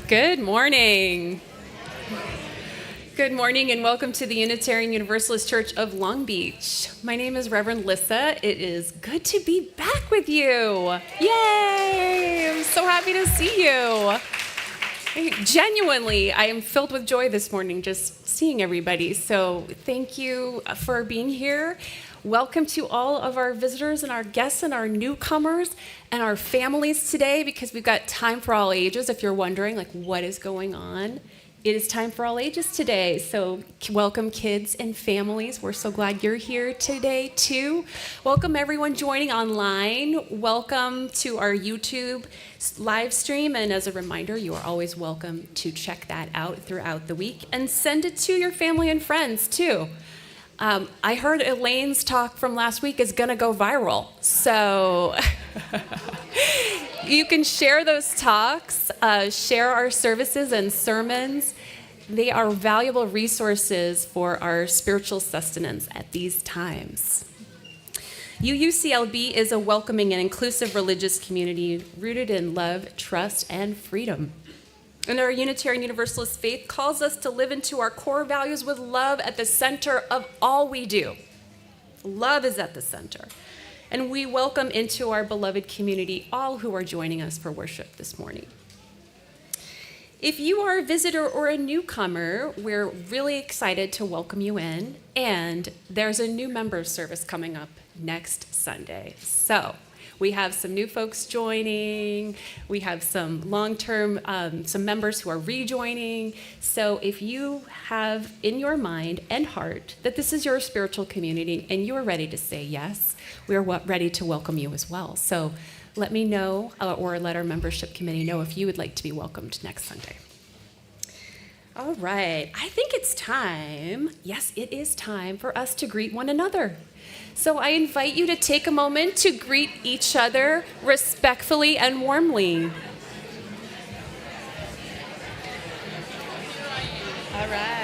Good morning. Good morning and welcome to the Unitarian Universalist Church of Long Beach. My name is Reverend Lissa. It is good to be back with you. Yay! I'm so happy to see you. Genuinely, I am filled with joy this morning just seeing everybody. So thank you for being here. Welcome to all of our visitors and our guests and our newcomers and our families today, because we've got time for all ages. If you're wondering, like, what is going on, it is time for all ages today. So welcome kids and families. We're so glad you're here today too. Welcome everyone joining online. Welcome to our YouTube live stream. And as a reminder, you are always welcome to check that out throughout the week and send it to your family and friends too. I heard Elaine's talk from last week is going to go viral. So you can share those talks, share our services and sermons. They are valuable resources for our spiritual sustenance at these times. UUCLB is a welcoming and inclusive religious community rooted in love, trust, and freedom. And our Unitarian Universalist faith calls us to live into our core values with love at the center of all we do. Love is at the center. And we welcome into our beloved community all who are joining us for worship this morning. If you are a visitor or a newcomer, we're really excited to welcome you in. And there's a new members service coming up next Sunday. So we have some new folks joining. We have some long-term, some members who are rejoining. So if you have in your mind and heart that this is your spiritual community and you're ready to say yes, we're ready to welcome you as well. So let me know or let our membership committee know if you would like to be welcomed next Sunday. All right, I think it's time, yes, it is time for us to greet one another. So I invite you to take a moment to greet each other respectfully and warmly. All right.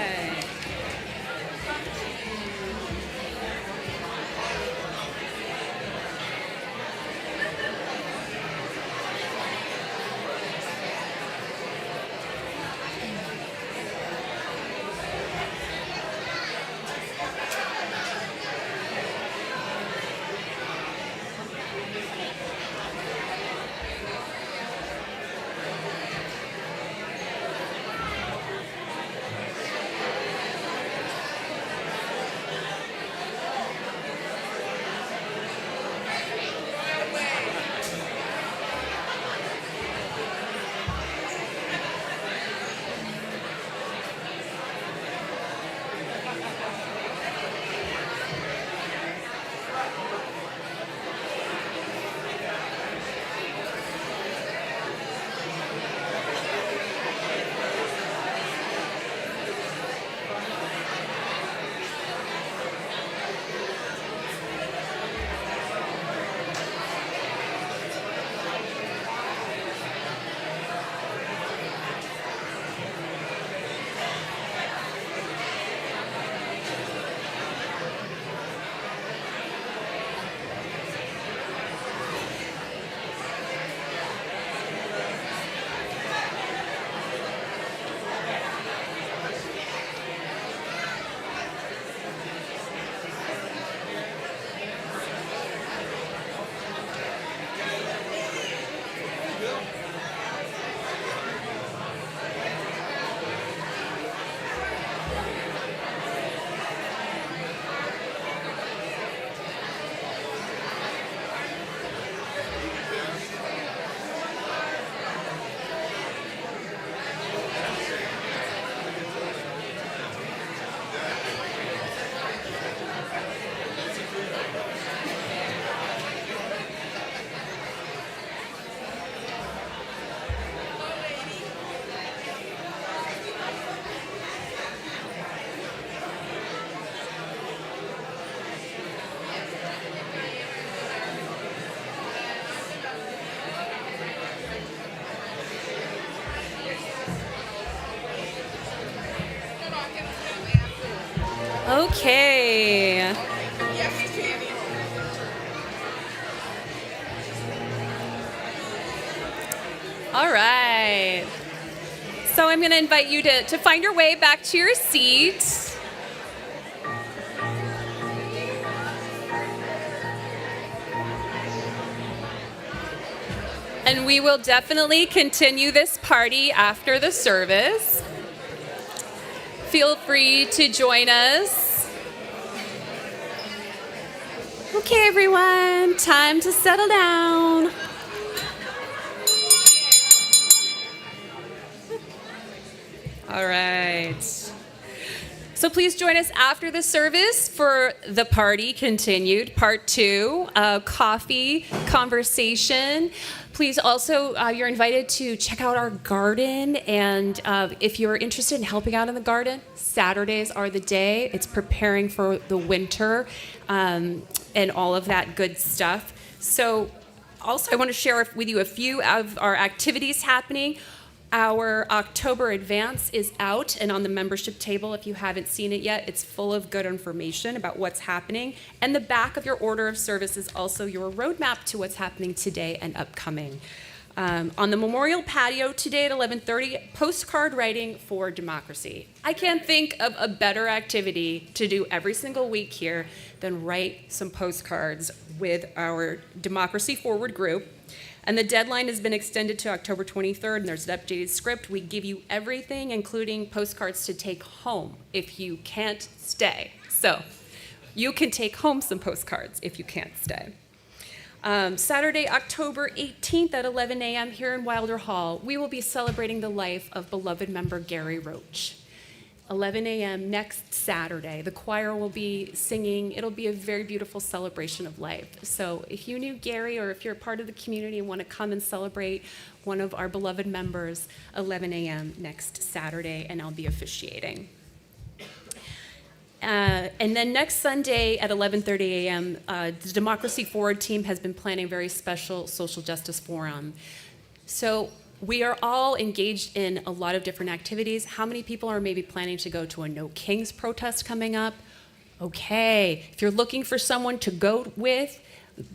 Okay. All right. So I'm going to invite you to find your way back to your seat. And we will definitely continue this party after the service. Feel free to join us. Okay, everyone, time to settle down. All right. So please join us after the service for the party continued, part 2, coffee, conversation. Please also, you're invited to check out our garden, and if you're interested in helping out in the garden, Saturdays are the day. It's preparing for the winter and all of that good stuff. So also, I want to share with you a few of our activities happening. Our October advance is out and on the membership table. If you haven't seen it yet, it's full of good information about what's happening. And the back of your order of service is also your roadmap to what's happening today and upcoming. On the memorial patio today at 11:30, postcard writing for democracy. I can't think of a better activity to do every single week here than write some postcards with our Democracy Forward group. And the deadline has been extended to October 23rd, and there's an updated script. We give you everything, including postcards to take home if you can't stay. So you can take home some postcards if you can't stay. Saturday, October 18th at 11 a.m. here in Wilder Hall, we will be celebrating the life of beloved member Gary Roach. 11 a.m. next Saturday. The choir will be singing. It'll be a very beautiful celebration of life. So if you knew Gary or if you're a part of the community and want to come and celebrate one of our beloved members, 11 a.m. next Saturday, and I'll be officiating. And then next Sunday at 11:30 a.m., the Democracy Forward team has been planning a very special social justice forum. So we are all engaged in a lot of different activities. How many people are maybe planning to go to a No Kings protest coming up? Okay, if you're looking for someone to go with,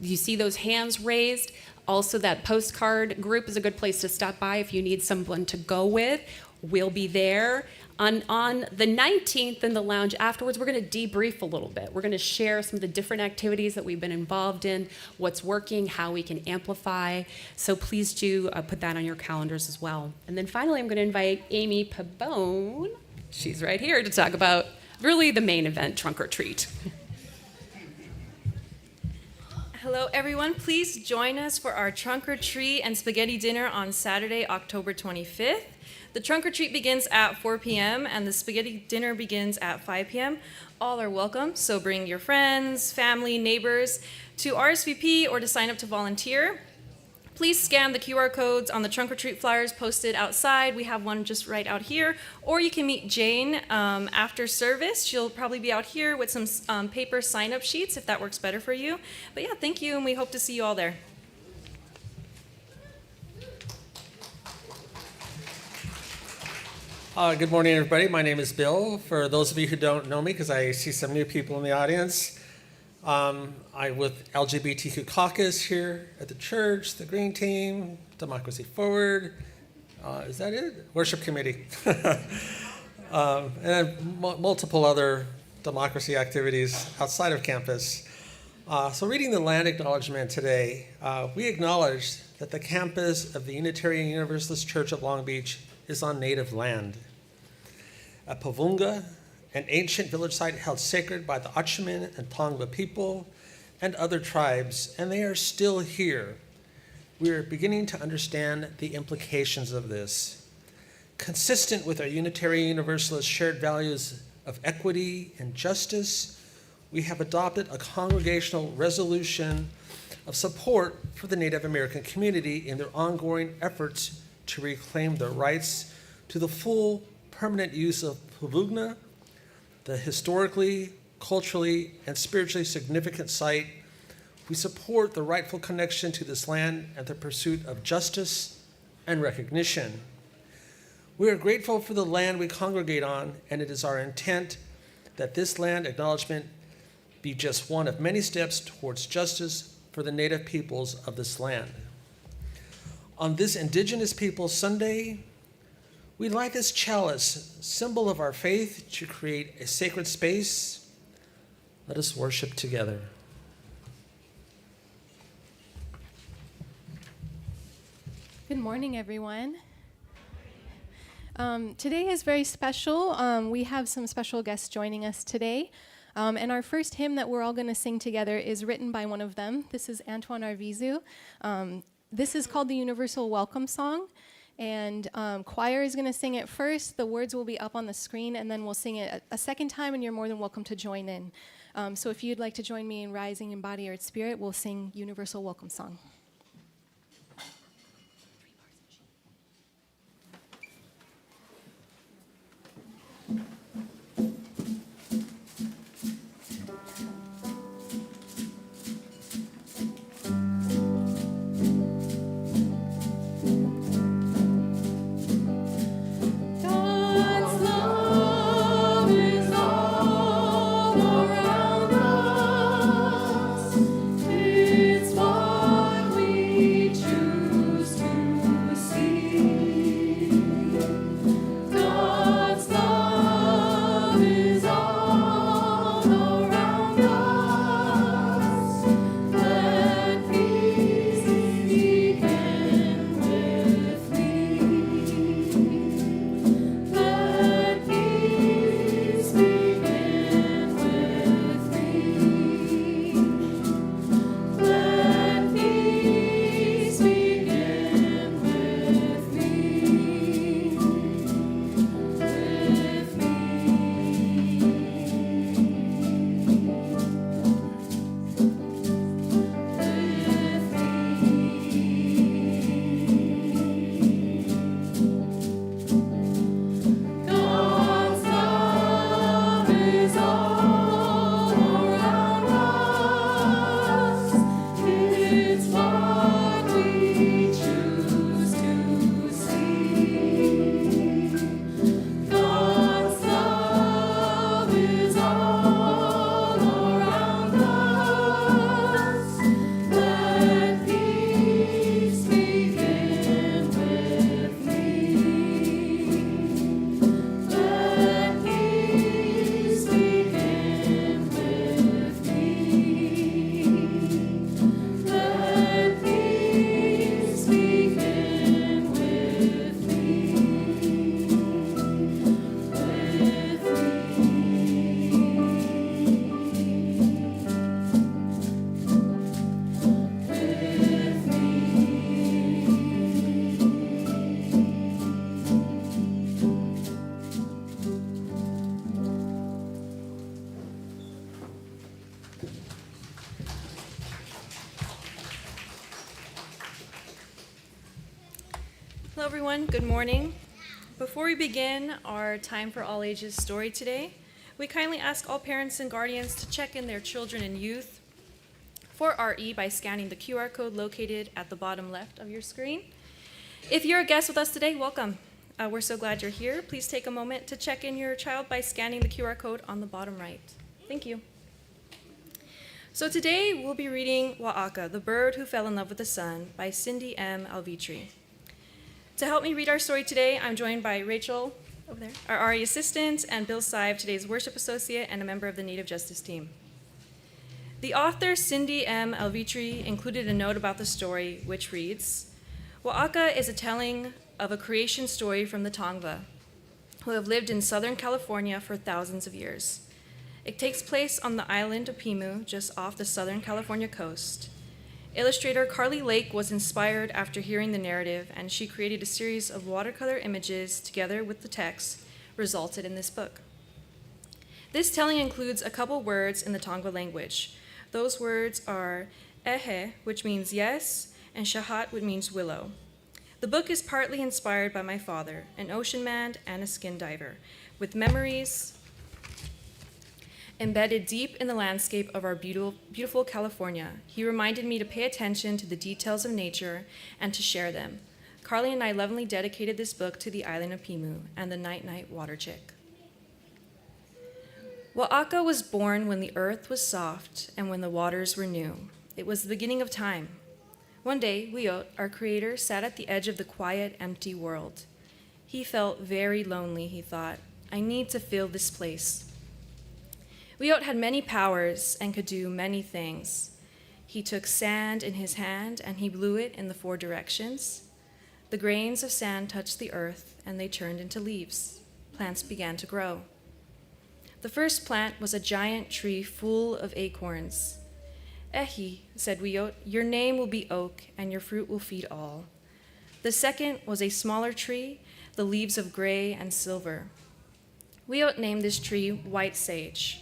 you see those hands raised. Also, that postcard group is a good place to stop by if you need someone to go with. We'll be there. On the 19th in the lounge afterwards, we're going to debrief a little bit. We're going to share some of the different activities that we've been involved in, what's working, how we can amplify. So please do put that on your calendars as well. And then finally, I'm going to invite Amy Pabon. She's right here to talk about really the main event, Trunk or Treat. Hello, everyone. Please join us for our Trunk or Treat and Spaghetti Dinner on Saturday, October 25th. The Trunk or Treat begins at 4 p.m. and the Spaghetti Dinner begins at 5 p.m. All are welcome, so bring your friends, family, neighbors to RSVP or to sign up to volunteer. Please scan the QR codes on the Trunk or Treat flyers posted outside. We have one just right out here. Or you can meet Jane after service. She'll probably be out here with some paper sign-up sheets if that works better for you. But yeah, thank you, and we hope to see you all there. Good morning, everybody. My name is Bill. For those of you who don't know me, because I see some new people in the audience, I'm with LGBTQ Caucus here at the church, the Green Team, Democracy Forward. Is that it? Worship Committee. And multiple other democracy activities outside of campus. So reading the land acknowledgement today, we acknowledge that the campus of the Unitarian Universalist Church of Long Beach is on native land. At Pavunga, an ancient village site held sacred by the Achumin and Tongva people and other tribes, and they are still here. We are beginning to understand the implications of this. Consistent with our Unitarian Universalist shared values of equity and justice, we have adopted a congregational resolution of support for the Native American community in their ongoing efforts to reclaim their rights to the full permanent use of Pavugna, the historically, culturally, and spiritually significant site. We support the rightful connection to this land and the pursuit of justice and recognition. We are grateful for the land we congregate on, and it is our intent that this land acknowledgement be just one of many steps towards justice for the Native peoples of this land. On this Indigenous Peoples Sunday, we'd light this chalice, symbol of our faith, to create a sacred space. Let us worship together. Good morning, everyone. Today is very special. We have some special guests joining us today. And our first hymn that we're all going to sing together is written by one of them. This is Antoine Arvizu. This is called the Universal Welcome Song. And choir is going to sing it first. The words will be up on the screen, and then we'll sing it a second time, and you're more than welcome to join in. So if you'd like to join me in rising in body or spirit, we'll sing Universal Welcome Song. Hello, everyone. Good morning. Before we begin our Time for All Ages story today, we kindly ask all parents and guardians to check in their children and youth for RE by scanning the QR code located at the bottom left of your screen. If you're a guest with us today, welcome. We're so glad you're here. Please take a moment to check in your child by scanning the QR code on the bottom right. Thank you. So today we'll be reading Wa'aka, the Bird Who Fell in Love with the Sun by Cindy M. Alvitri. To help me read our story today, I'm joined by Rachel, over there, our RE assistant, and Bill Sive, today's worship associate and a member of the Native Justice team. The author, Cindy M. Alvitri, included a note about the story, which reads, Wa'aka is a telling of a creation story from the Tongva, who have lived in Southern California for thousands of years. It takes place on the island of Pimu, just off the Southern California coast. Illustrator Carly Lake was inspired after hearing the narrative, and she created a series of watercolor images together with the text, resulted in this book. This telling includes a couple words in the Tongva language. Those words are ehe, which means yes, and shahat, which means willow. The book is partly inspired by my father, an ocean man and a skin diver, with memories embedded deep in the landscape of our beautiful California. He reminded me to pay attention to the details of nature and to share them. Carly and I lovingly dedicated this book to the island of Pimu and the night-night water chick. Wa'aka was born when the earth was soft and when the waters were new. It was the beginning of time. One day, Wiot, our creator, sat at the edge of the quiet, empty world. He felt very lonely, he thought. I need to fill this place. Wiot had many powers and could do many things. He took sand in his hand and he blew it in the 4 directions. The grains of sand touched the earth and they turned into leaves. Plants began to grow. The first plant was a giant tree full of acorns. Ehi, said Wiot, your name will be oak and your fruit will feed all. The second was a smaller tree, the leaves of gray and silver. Wiot named this tree white sage.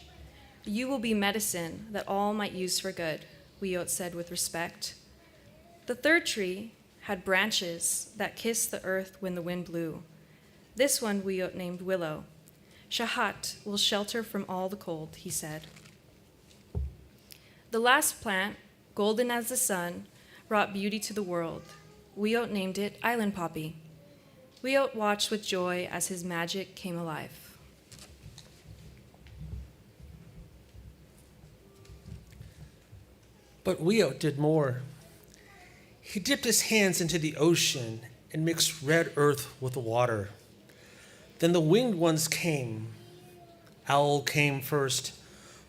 You will be medicine that all might use for good, Wiot said with respect. The third tree had branches that kissed the earth when the wind blew. This one Wiot named Willow. Shahat will shelter from all the cold, he said. The last plant, golden as the sun, brought beauty to the world. Wiot named it Island Poppy. Wiot watched with joy as his magic came alive. But Wiot did more. He dipped his hands into the ocean and mixed red earth with the water. Then the winged ones came. Owl came first,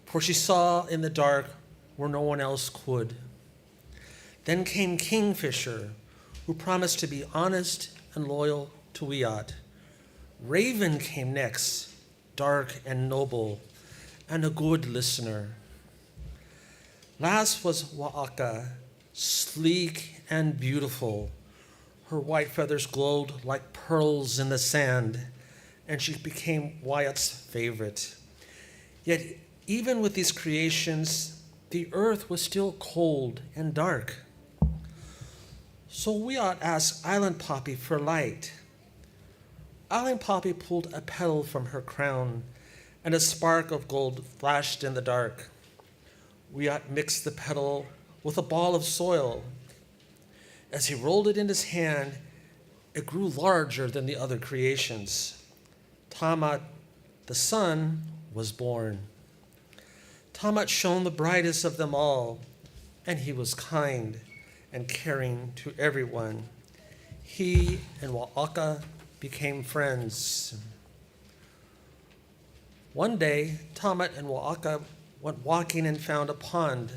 for she saw in the dark where no one else could. Then came Kingfisher, who promised to be honest and loyal to Wiot. Raven came next, dark and noble, and a good listener. Last was Wa'aka, sleek and beautiful. Her white feathers glowed like pearls in the sand, and she became Wyatt's favorite. Yet, even with these creations, the earth was still cold and dark. So Wiot asked Island Poppy for light. Island Poppy pulled a petal from her crown, and a spark of gold flashed in the dark. Wiot mixed the petal with a ball of soil. As he rolled it in his hand, it grew larger than the other creations. Tamat, the sun, was born. Tamat shone the brightest of them all, and he was kind and caring to everyone. He and Wa'aka became friends. One day, Tamat and Wa'aka went walking and found a pond.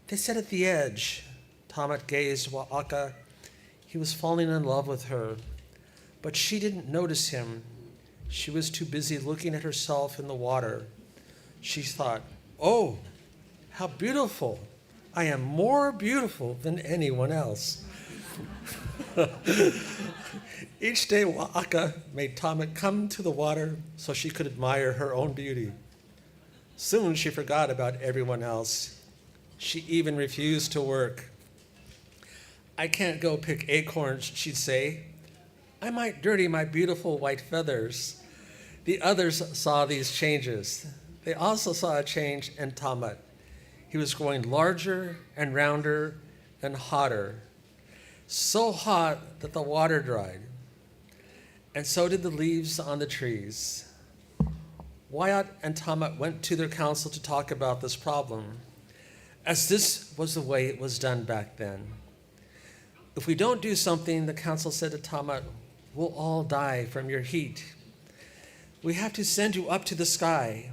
They sat at the edge. Tamat gazed Wa'aka. He was falling in love with her, but she didn't notice him. She was too busy looking at herself in the water. She thought, oh, how beautiful. I am more beautiful than anyone else. Each day, Wa'aka made Tamat come to the water so she could admire her own beauty. Soon she forgot about everyone else. She even refused to work. I can't go pick acorns, she'd say. I might dirty my beautiful white feathers. The others saw these changes. They also saw a change in Tamat. He was growing larger and rounder and hotter. So hot that the water dried. And so did the leaves on the trees. Wyatt and Tamat went to their council to talk about this problem, as this was the way it was done back then. If we don't do something, the council said to Tamat, we'll all die from your heat. We have to send you up to the sky.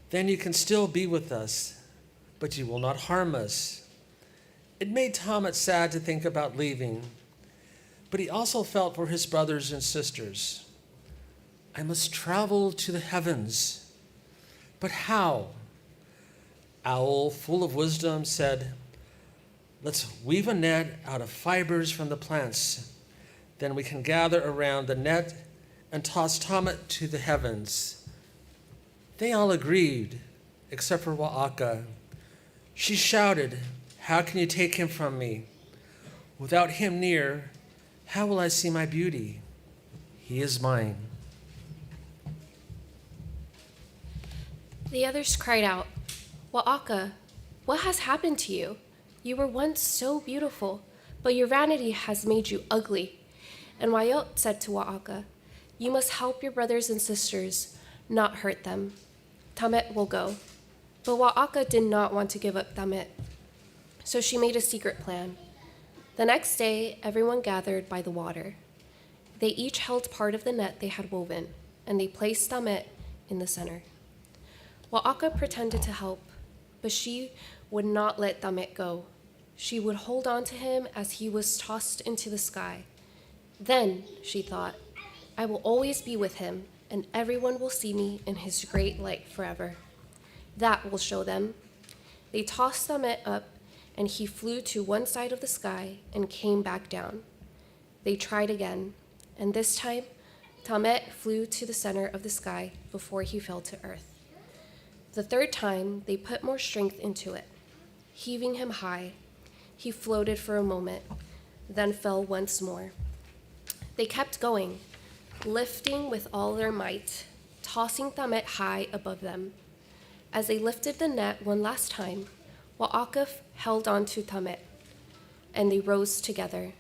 Then you can still be with us, but you will not harm us. It made Tamat sad to think about leaving, but he also felt for his brothers and sisters. I must travel to the heavens. But how? Owl, full of wisdom, said, let's weave a net out of fibers from the plants. Then we can gather around the net and toss Tamat to the heavens. They all agreed, except for Wa'aka. She shouted, how can you take him from me? Without him near, how will I see my beauty? He is mine. The others cried out, Wa'aka, what has happened to you? You were once so beautiful, but your vanity has made you ugly. And Wyatt said to Wa'aka, you must help your brothers and sisters, not hurt them. Tamet will go. But Wa'aka did not want to give up Tamet, so she made a secret plan. The next day, everyone gathered by the water. They each held part of the net they had woven, and they placed Tamet in the center. Wa'aka pretended to help, but she would not let Tamet go. She would hold on to him as he was tossed into the sky. Then, she thought, I will always be with him, and everyone will see me in his great light forever. That will show them. They tossed Tamet up, and he flew to one side of the sky and came back down. They tried again, and this time, Tamet flew to the center of the sky before he fell to earth. The third time, they put more strength into it. Heaving him high, he floated for a moment, then fell once more. They kept going, lifting with all their might, tossing Tamet high above them. As they lifted the net one last time, Wa'aka held on to Tamet, and they rose together.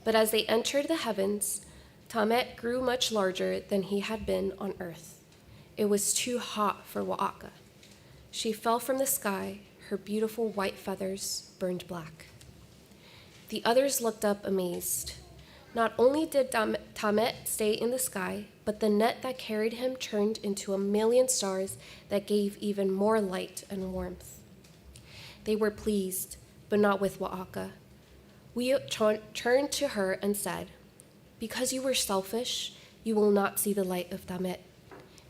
But as they entered the heavens, Tamet grew much larger than he had been on earth. It was too hot for Wa'aka. She fell from the sky, her beautiful white feathers burned black. The others looked up amazed. Not only did Tamet stay in the sky, but the net that carried him turned into 1,000,000 stars that gave even more light and warmth. They were pleased, but not with Wa'aka. We turned to her and said, because you were selfish, you will not see the light of Tamet.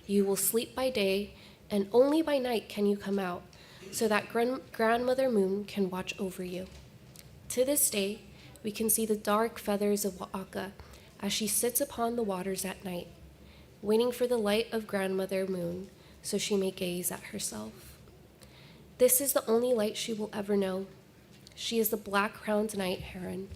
You will sleep by day, and only by night can you come out, so that Grandmother Moon can watch over you. To this day, we can see the dark feathers of Wa'aka as she sits upon the waters at night, waiting for the light of Grandmother Moon so she may gaze at herself. This is the only light she will ever know. She is the black-crowned night heron.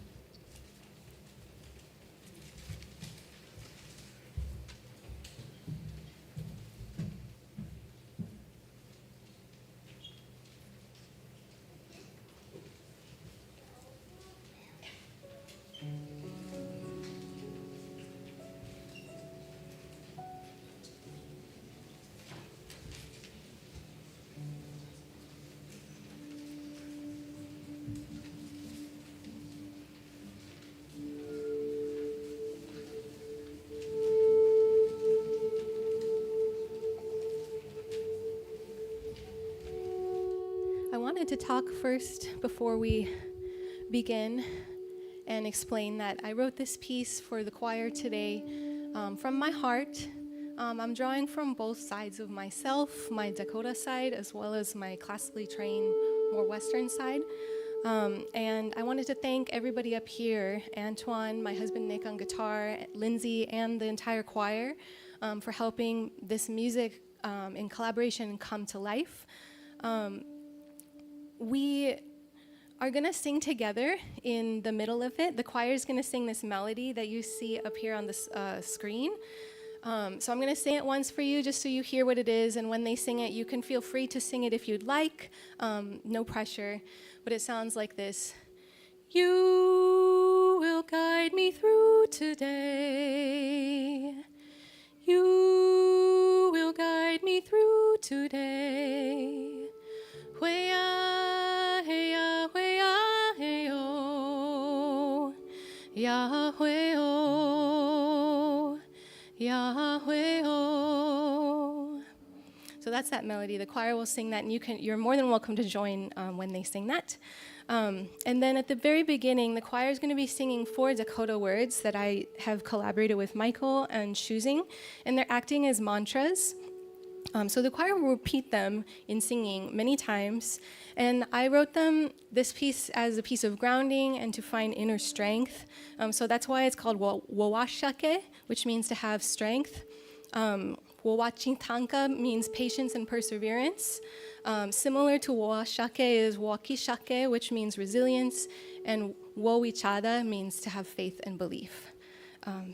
I wanted to talk first before we begin and explain that I wrote this piece for the choir today from my heart. I'm drawing from both sides of myself, my Dakota side, as well as my classically trained, more Western side. And I wanted to thank everybody up here, Antoine, my husband Nick on guitar, Lindsay, and the entire choir for helping this music in collaboration come to life. We are going to sing together in the middle of it. The choir is going to sing this melody that you see up here on the screen. So I'm going to sing it once for you just so you hear what it is. And when they sing it, you can feel free to sing it if you'd like. No pressure. But it sounds like this. You will guide me through today. You will guide me through today. Hwea, heya, hwea, heyo. Yahweh, oh, Yahweh, oh. So that's that melody. The choir will sing that, and you're more than welcome to join when they sing that. And then at the very beginning, the choir is going to be singing 4 Dakota words that I have collaborated with Michael and choosing, and they're acting as mantras. So the choir will repeat them in singing many times, and I wrote this piece as a piece of grounding and to find inner strength. So that's why it's called Wawashake, which means to have strength. Wawachintanka means patience and perseverance. Similar to Wawashake is Wakishake, which means resilience, and Wowichada means to have faith and belief.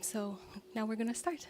So now we're going to start.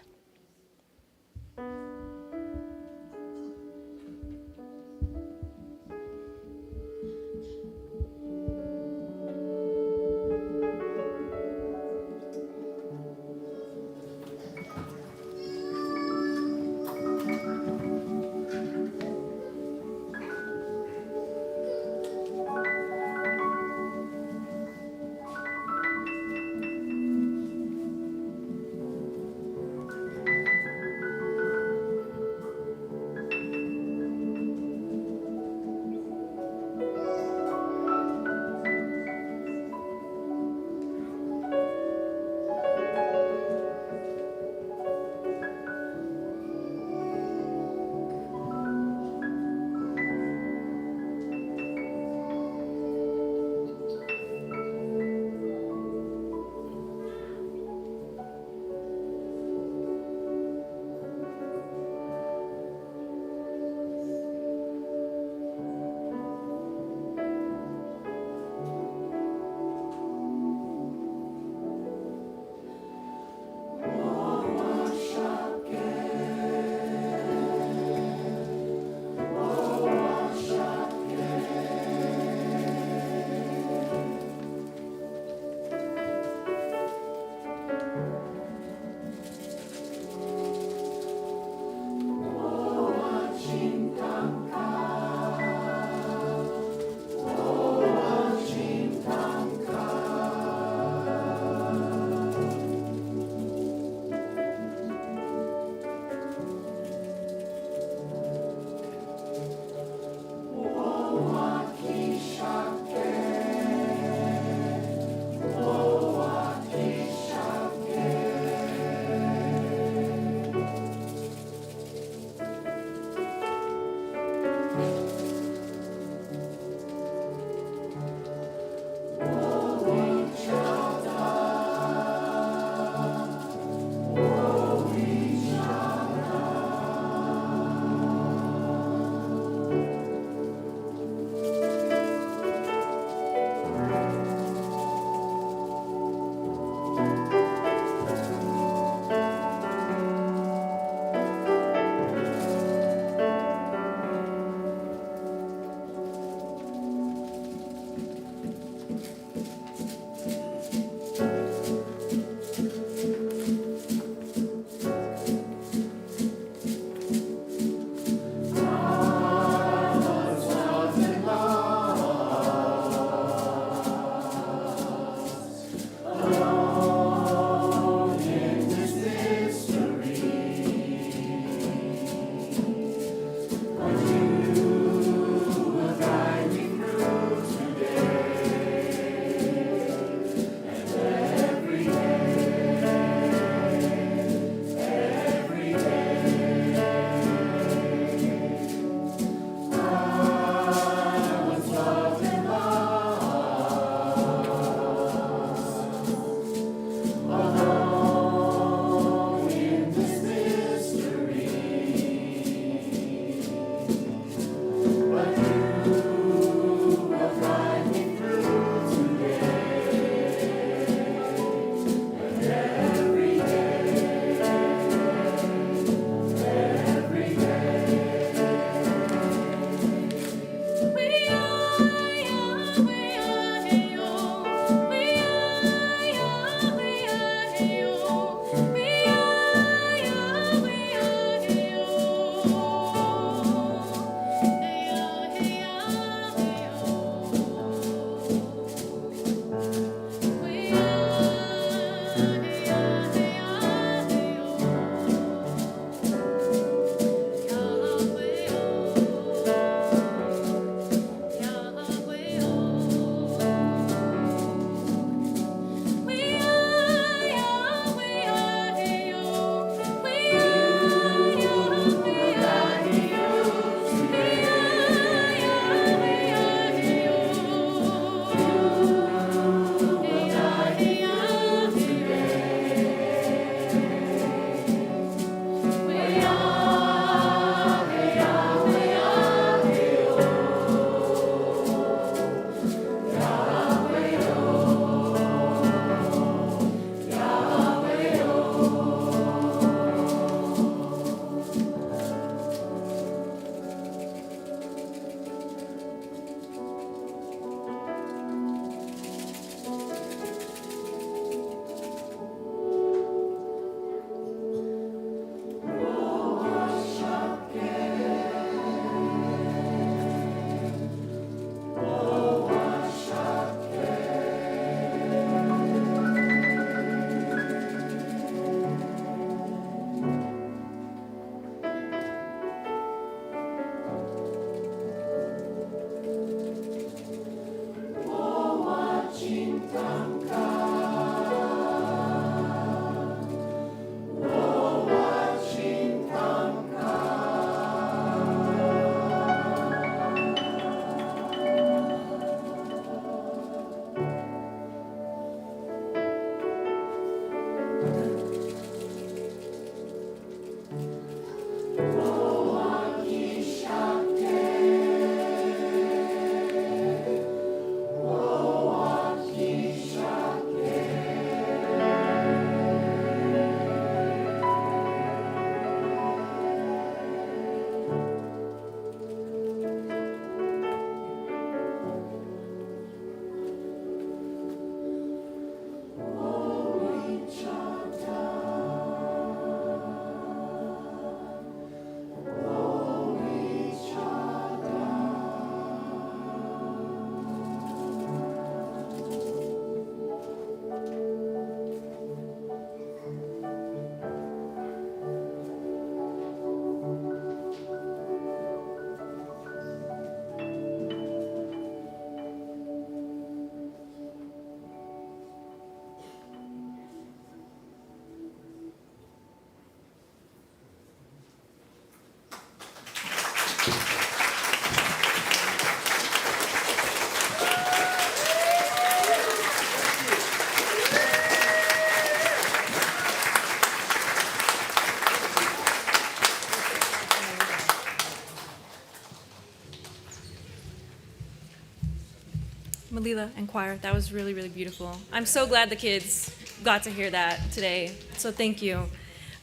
Malila and choir. That was really, really beautiful. I'm so glad the kids got to hear that today. So thank you.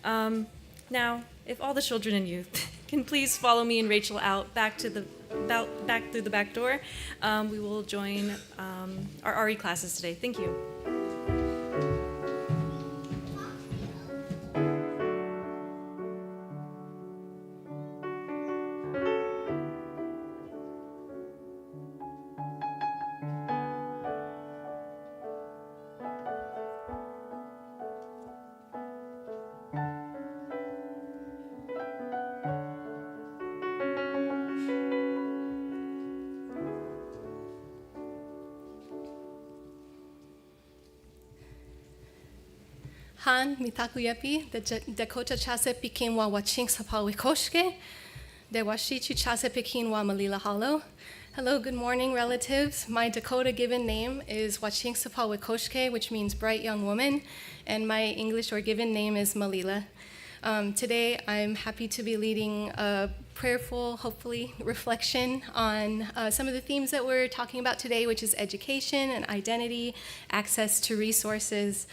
Now, if all the children and youth can please follow me and Rachel out back through the back door, we will join our RE classes today. Thank you. Han mitakuyepi the Dakota chase pikin wa waching sapawikoshke, de washichu chase pikin wa Malila Hollow. Hello, good morning, relatives. My Dakota given name is Waching Sapawikoshke, which means bright young woman, and my English or given name is Malila. Today, I'm happy to be leading a prayerful, hopefully, reflection on some of the themes that we're talking about today, which is education and identity, access to resources.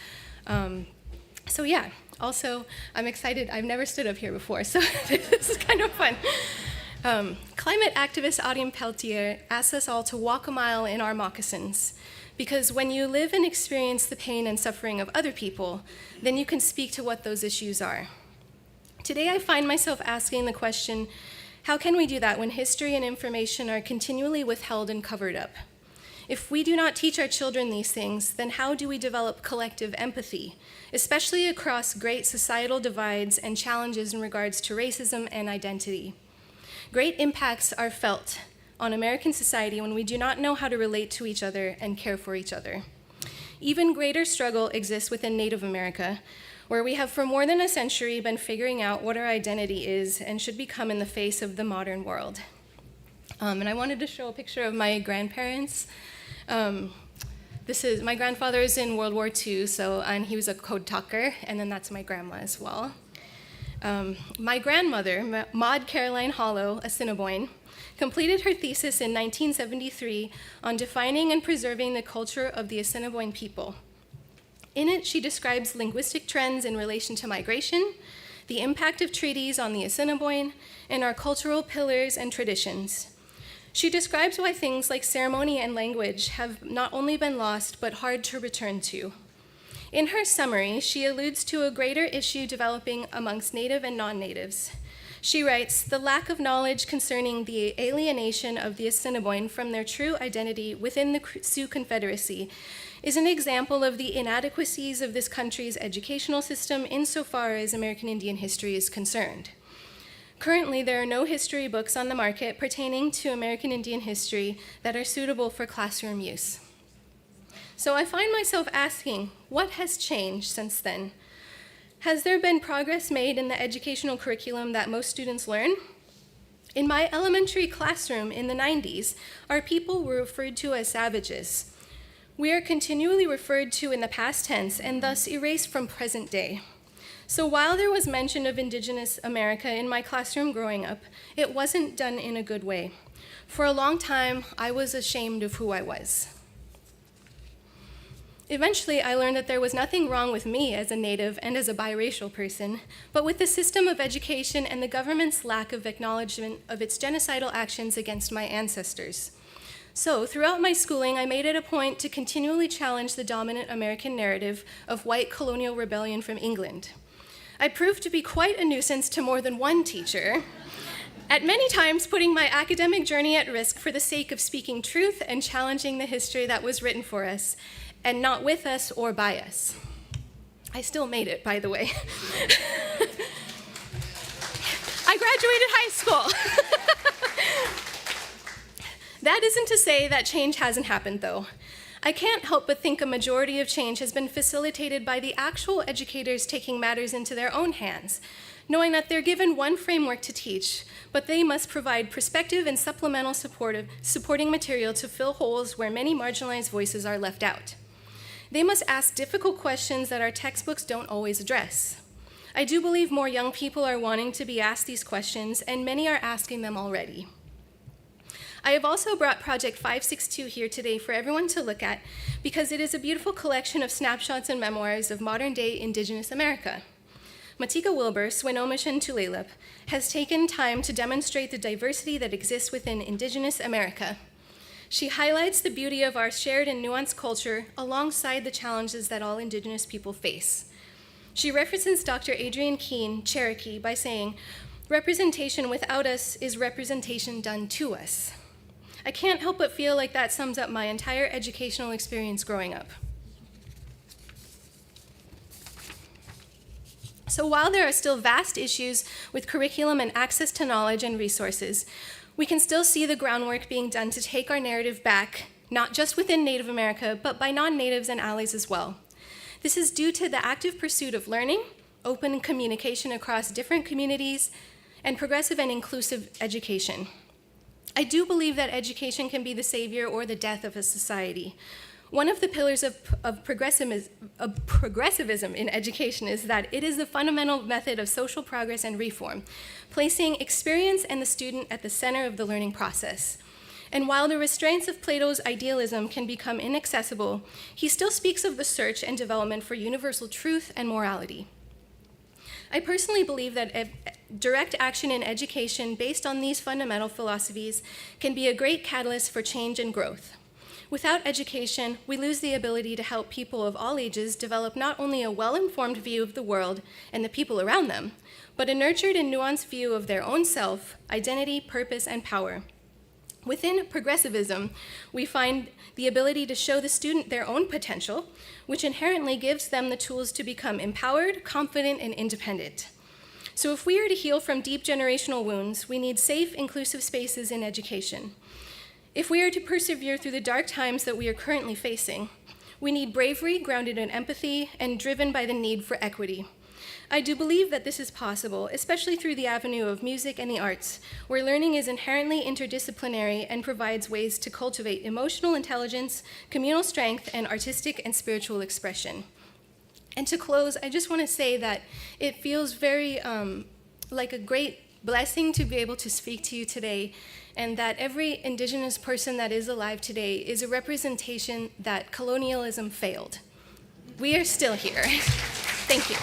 So yeah, also, I'm excited. I've never stood up here before, so this is kind of fun. Climate activist Audion Peltier asks us all to walk a mile in our moccasins, because when you live and experience the pain and suffering of other people, then you can speak to what those issues are. Today, I find myself asking the question, how can we do that when history and information are continually withheld and covered up? If we do not teach our children these things, then how do we develop collective empathy, especially across great societal divides and challenges in regards to racism and identity? Great impacts are felt on American society when we do not know how to relate to each other and care for each other. Even greater struggle exists within Native America, where we have for more than a century been figuring out what our identity is and should become in the face of the modern world. And I wanted to show a picture of my grandparents. My grandfather is in World War II, and he was a code talker, and then that's my grandma as well. My grandmother, Maud Caroline Hollow Assiniboine, completed her thesis in 1973 on defining and preserving the culture of the Assiniboine people. In it, she describes linguistic trends in relation to migration, the impact of treaties on the Assiniboine, and our cultural pillars and traditions. She describes why things like ceremony and language have not only been lost, but hard to return to. In her summary, she alludes to a greater issue developing amongst Native and non-Natives. She writes, "The lack of knowledge concerning the alienation of the Assiniboine from their true identity within the Sioux Confederacy is an example of the inadequacies of this country's educational system insofar as American Indian history is concerned. Currently, there are no history books on the market pertaining to American Indian history that are suitable for classroom use." So I find myself asking, what has changed since then? Has there been progress made in the educational curriculum that most students learn? In my elementary classroom in the 90s, our people were referred to as savages. We are continually referred to in the past tense and thus erased from present day. So while there was mention of Indigenous America in my classroom growing up, it wasn't done in a good way. For a long time, I was ashamed of who I was. Eventually, I learned that there was nothing wrong with me as a Native and as a biracial person, but with the system of education and the government's lack of acknowledgement of its genocidal actions against my ancestors. So, throughout my schooling, I made it a point to continually challenge the dominant American narrative of white colonial rebellion from England. I proved to be quite a nuisance to more than one teacher, at many times putting my academic journey at risk for the sake of speaking truth and challenging the history that was written for us, and not with us or by us. I still made it, by the way. I graduated high school. That isn't to say that change hasn't happened, though. I can't help but think a majority of change has been facilitated by the actual educators taking matters into their own hands, knowing that they're given one framework to teach, but they must provide perspective and supplemental supporting material to fill holes where many marginalized voices are left out. They must ask difficult questions that our textbooks don't always address. I do believe more young people are wanting to be asked these questions, and many are asking them already. I have also brought Project 562 here today for everyone to look at because it is a beautiful collection of snapshots and memoirs of modern-day Indigenous America. Matika Wilbur, Swinomish Tulalip, has taken time to demonstrate the diversity that exists within Indigenous America. She highlights the beauty of our shared and nuanced culture alongside the challenges that all Indigenous people face. She references Dr. Adrienne Keene, Cherokee, by saying, "Representation without us is representation done to us." I can't help but feel like that sums up my entire educational experience growing up. So while there are still vast issues with curriculum and access to knowledge and resources, we can still see the groundwork being done to take our narrative back, not just within Native America, but by non-Natives and allies as well. This is due to the active pursuit of learning, open communication across different communities, and progressive and inclusive education. I do believe that education can be the savior or the death of a society. One of the pillars of progressivism in education is that it is the fundamental method of social progress and reform, placing experience and the student at the center of the learning process. And while the restraints of Plato's idealism can become inaccessible, he still speaks of the search and development for universal truth and morality. I personally believe that direct action in education based on these fundamental philosophies can be a great catalyst for change and growth. Without education, we lose the ability to help people of all ages develop not only a well-informed view of the world and the people around them, but a nurtured and nuanced view of their own self, identity, purpose, and power. Within progressivism, we find the ability to show the student their own potential, which inherently gives them the tools to become empowered, confident, and independent. So if we are to heal from deep generational wounds, we need safe, inclusive spaces in education. If we are to persevere through the dark times that we are currently facing, we need bravery grounded in empathy and driven by the need for equity. I do believe that this is possible, especially through the avenue of music and the arts, where learning is inherently interdisciplinary and provides ways to cultivate emotional intelligence, communal strength, and artistic and spiritual expression. And to close, I just want to say that it feels very like a great blessing to be able to speak to you today, and that every Indigenous person that is alive today is a representation that colonialism failed. We are still here. Thank you.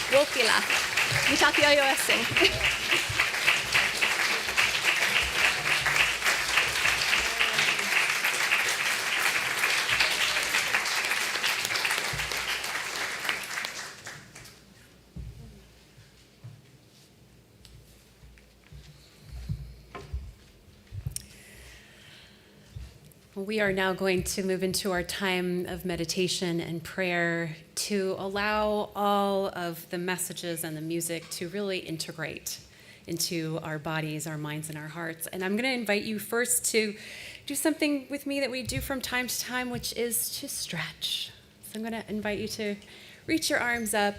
Wokila. Mitaki ayo. We are now going to move into our time of meditation and prayer to allow all of the messages and the music to really integrate into our bodies, our minds, and our hearts. And I'm going to invite you first to do something with me that we do from time to time, which is to stretch. So I'm going to invite you to reach your arms up,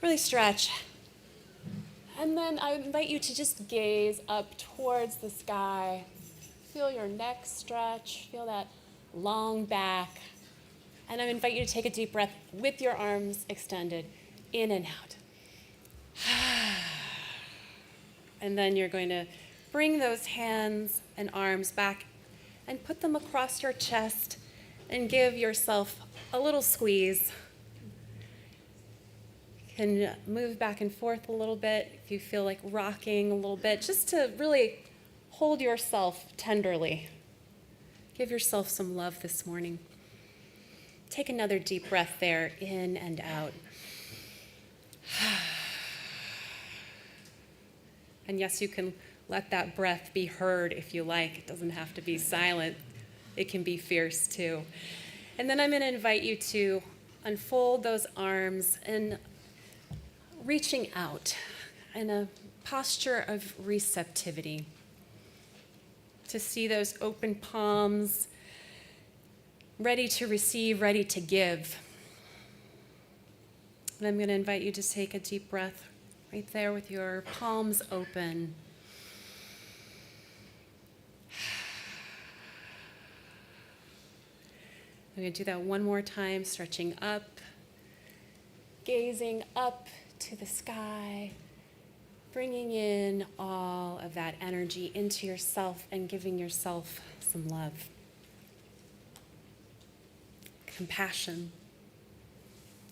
really stretch. And then I invite you to just gaze up towards the sky. Feel your neck stretch, feel that long back. And I invite you to take a deep breath with your arms extended, in and out. And then you're going to bring those hands and arms back and put them across your chest and give yourself a little squeeze. You can move back and forth a little bit if you feel like rocking a little bit, just to really hold yourself tenderly. Give yourself some love this morning. Take another deep breath there, in and out. And yes, you can let that breath be heard if you like. It doesn't have to be silent. It can be fierce too. And then I'm going to invite you to unfold those arms and reaching out in a posture of receptivity. To see those open palms, ready to receive, ready to give. And I'm going to invite you to take a deep breath right there with your palms open. I'm going to do that one more time, stretching up, gazing up to the sky, Bringing in all of that energy into yourself and giving yourself some love, compassion.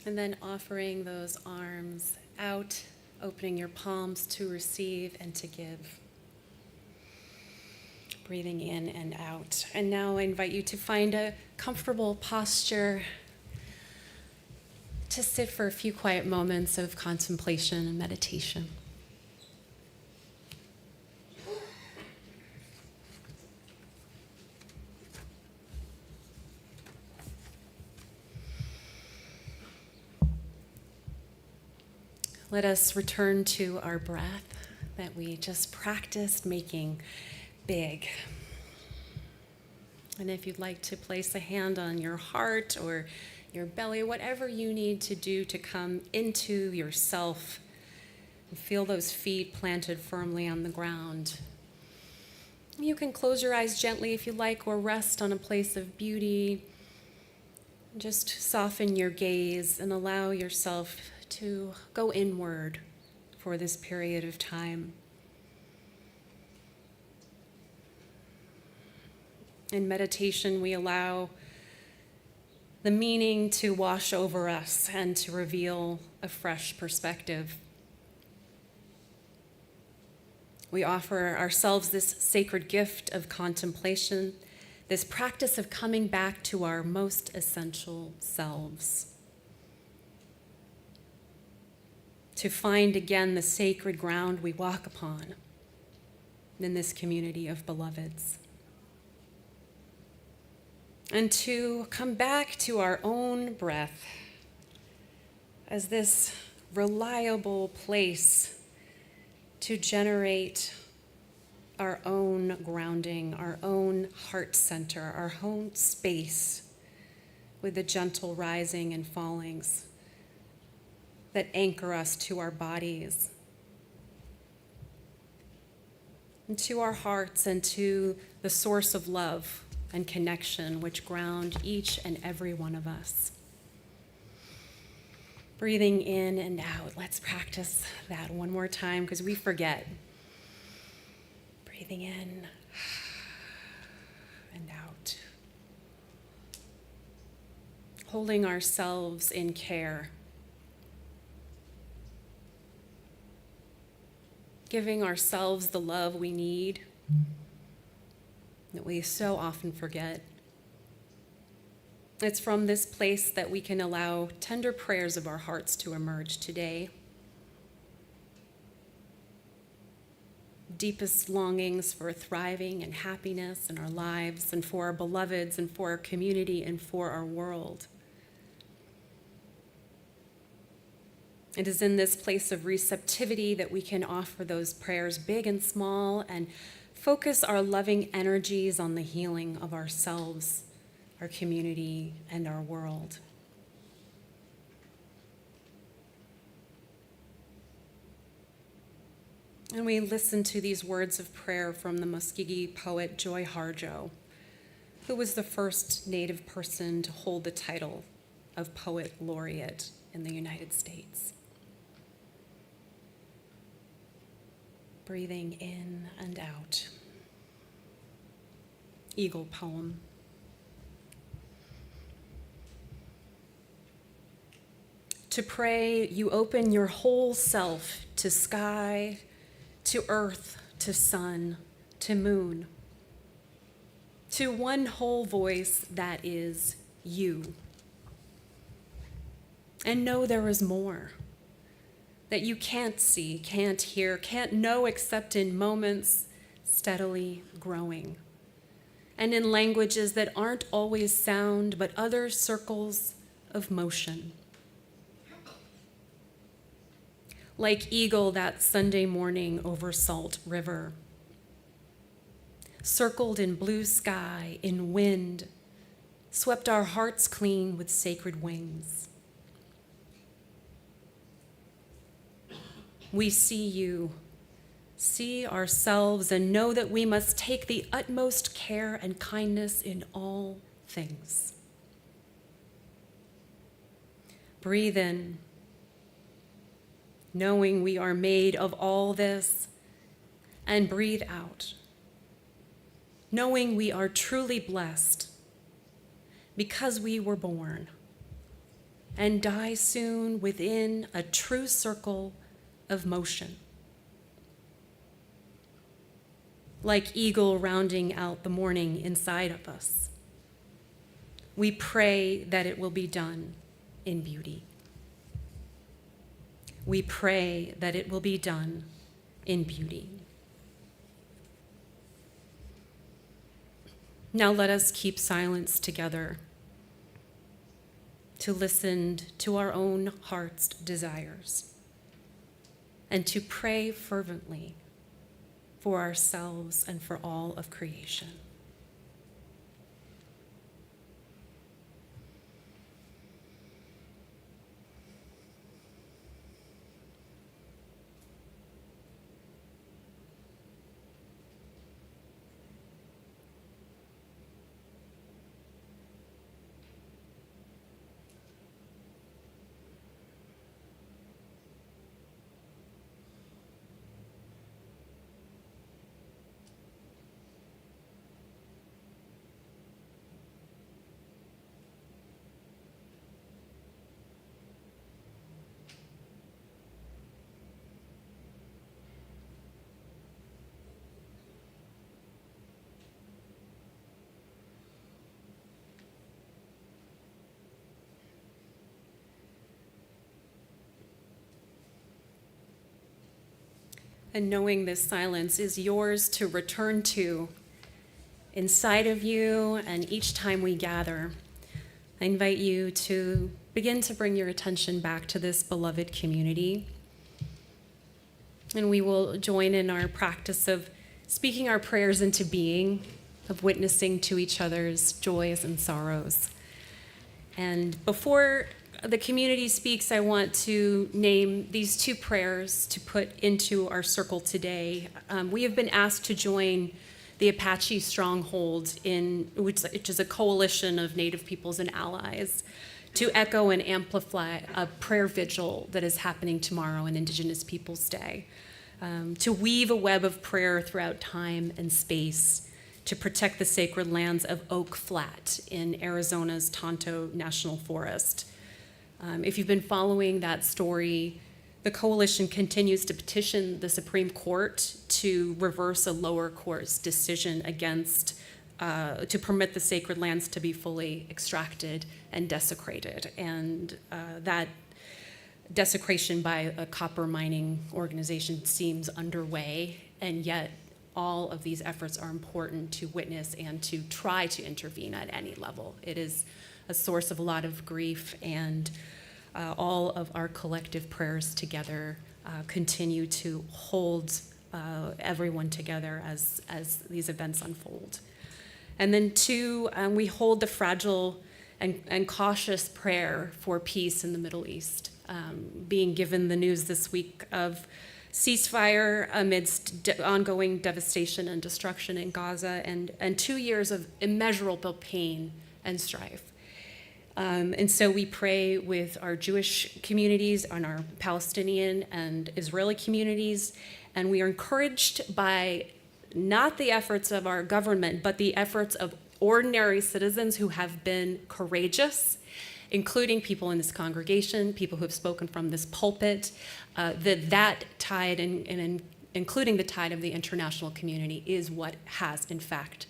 And then offering those arms out, opening your palms to receive and to give. Breathing in and out. And now I invite you to find a comfortable posture to sit for a few quiet moments of contemplation and meditation. Let us return to our breath that we just practiced making big. And if you'd like to place a hand on your heart or your belly, whatever you need to do to come into yourself and feel those feet planted firmly on the ground. You can close your eyes gently if you like, or rest on a place of beauty. Just soften your gaze and allow yourself to go inward for this period of time. In meditation, we allow the meaning to wash over us and to reveal a fresh perspective. We offer ourselves this sacred gift of contemplation, this practice of coming back to our most essential selves, to find again the sacred ground we walk upon in this community of beloveds. And to come back to our own breath as this reliable place to generate our own grounding, our own heart center, our own space with the gentle rising and fallings that anchor us to our bodies and to our hearts and to the source of love and connection which ground each and every one of us. Breathing in and out. Let's practice that one more time because we forget. Breathing in and out. Holding ourselves in care. Giving ourselves the love we need that we so often forget. It's from this place that we can allow tender prayers of our hearts to emerge today. Deepest longings for thriving and happiness in our lives and for our beloveds and for our community and for our world. It is in this place of receptivity that we can offer those prayers, big and small, and focus our loving energies on the healing of ourselves, our community, and our world. And we listen to these words of prayer from the Muskogee poet Joy Harjo, who was the first Native person to hold the title of Poet Laureate in the United States. Breathing in and out. Eagle poem. To pray, you open your whole self to sky, to earth, to sun, to moon, to one whole voice that is you. And know there is more that you can't see, can't hear, can't know except in moments steadily growing, and in languages that aren't always sound, but other circles of motion. Like eagle that Sunday morning over Salt River, circled in blue sky, in wind, swept our hearts clean with sacred wings. We see you, see ourselves, and know that we must take the utmost care and kindness in all things. Breathe in. knowing we are made of all this, and breathe out, knowing we are truly blessed because we were born and die soon within a true circle of motion. Like eagle rounding out the morning inside of us, we pray that it will be done in beauty. We pray that it will be done in beauty. Now let us keep silence together to listen to our own heart's desires and to pray fervently for ourselves and for all of creation. And knowing this silence is yours to return to inside of you, and each time we gather, I invite you to begin to bring your attention back to this beloved community. And we will join in our practice of speaking our prayers into being, of witnessing to each other's joys and sorrows. And before the community speaks, I want to name these two prayers to put into our circle today. We have been asked to join the Apache Stronghold, which is a coalition of Native peoples and allies, to echo and amplify a prayer vigil that is happening tomorrow on Indigenous Peoples Day, to weave a web of prayer throughout time and space to protect the sacred lands of Oak Flat in Arizona's Tonto National Forest. If you've been following that story, the coalition continues to petition the Supreme Court to reverse a lower court's decision against, to permit the sacred lands to be fully extracted and desecrated. And that desecration by a copper mining organization seems underway, and yet all of these efforts are important to witness and to try to intervene at any level. It is a source of a lot of grief, and all of our collective prayers together continue to hold everyone together as these events unfold. And then two, we hold the fragile and cautious prayer for peace in the Middle East, being given the news this week of ceasefire amidst ongoing devastation and destruction in Gaza, and 2 years of immeasurable pain and strife. And so we pray with our Jewish communities and our Palestinian and Israeli communities, and we are encouraged by not the efforts of our government, but the efforts of ordinary citizens who have been courageous, including people in this congregation, people who have spoken from this pulpit, that tide, and including the tide of the international community, is what has, in fact,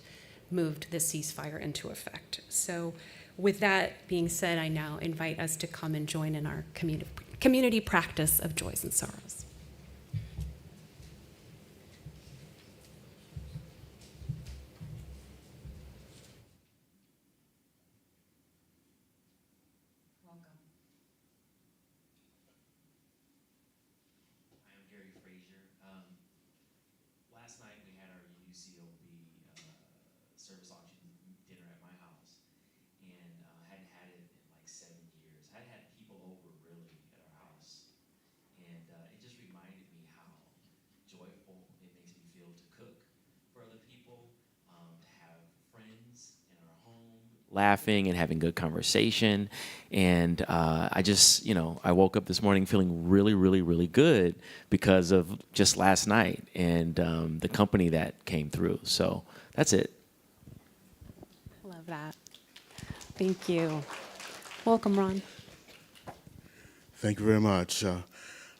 moved the ceasefire into effect. So with that being said, I now invite us to come and join in our community practice of joys and sorrows. Last night we had our UCOB service auction dinner at my house, and hadn't had it in like 7 years. I hadn't had people over really at our house, and it just reminded me how joyful it makes me feel to cook for other people, to have friends in our home laughing and having good conversation. And I just, I woke up this morning feeling really, really, really good because of just last night and the company that came through. So that's it. Love that. Thank you. Welcome, Ron. Thank you very much.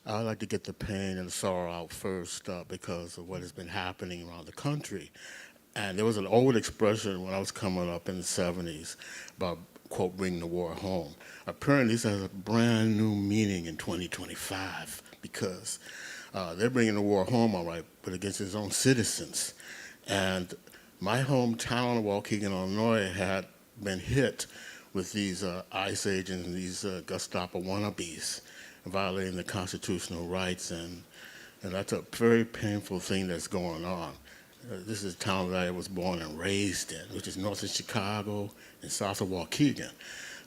I'd like to get the pain and the sorrow out first because of what has been happening around the country. And there was an old expression when I was coming up in the 70s about, quote, bringing the war home. Apparently this has a brand new meaning in 2025 because they're bringing the war home, all right, but against its own citizens. And my hometown of Waukegan, Illinois, had been hit with these ICE agents and these Gestapo wannabes violating the constitutional rights, and that's a very painful thing that's going on. This is a town that I was born and raised in, which is north of Chicago and south of Waukegan.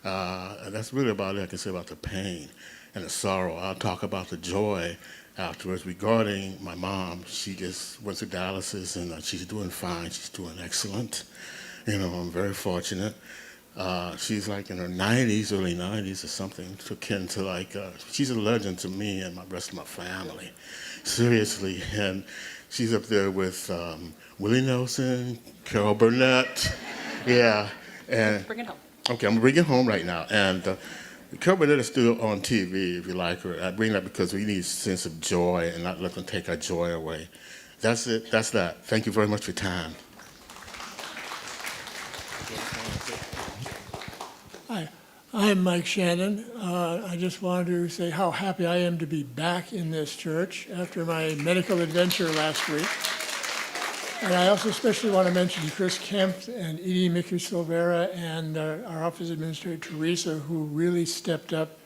And that's really about it I can say about the pain and the sorrow. I'll talk about the joy afterwards regarding my mom. She just went to dialysis, and she's doing fine. She's doing excellent. I'm very fortunate. She's like in her 90s, early 90s or something, akin to she's a legend to me and the rest of my family. Seriously. And she's up there with Willie Nelson, Carol Burnett. Yeah. And Bring it home. Okay, I'm going to bring it home right now. And Carol Burnett is still on TV, if you like her. I bring that because we need a sense of joy and not let them take our joy away. That's it. That's that. Thank you very much for your time. Hi, I'm Mike Shannon. I just wanted to say how happy I am to be back in this church after my medical adventure last week. And I also especially want to mention Chris Kemp and Edie Mickey-Silvera and our office administrator, Teresa, who really stepped up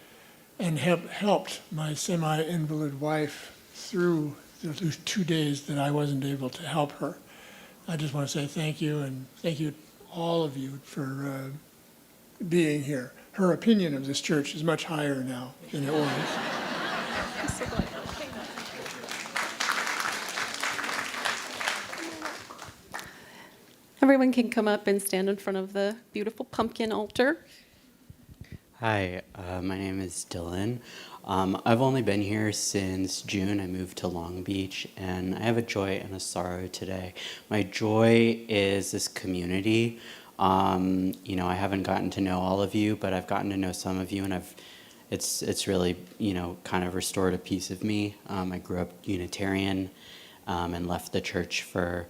and helped my semi-invalid wife through the 2 days that I wasn't able to help her. I just want to say thank you, and thank you all of you for being here. Her opinion of this church is much higher now than it was. Everyone can come up and stand in front of the beautiful pumpkin altar. Hi, my name is Dylan. I've only been here since June. I moved to Long Beach, and I have a joy and a sorrow today. My joy is this community. I haven't gotten to know all of you, but I've gotten to know some of you, and it's really, kind of restored a piece of me. I grew up Unitarian and left the church for,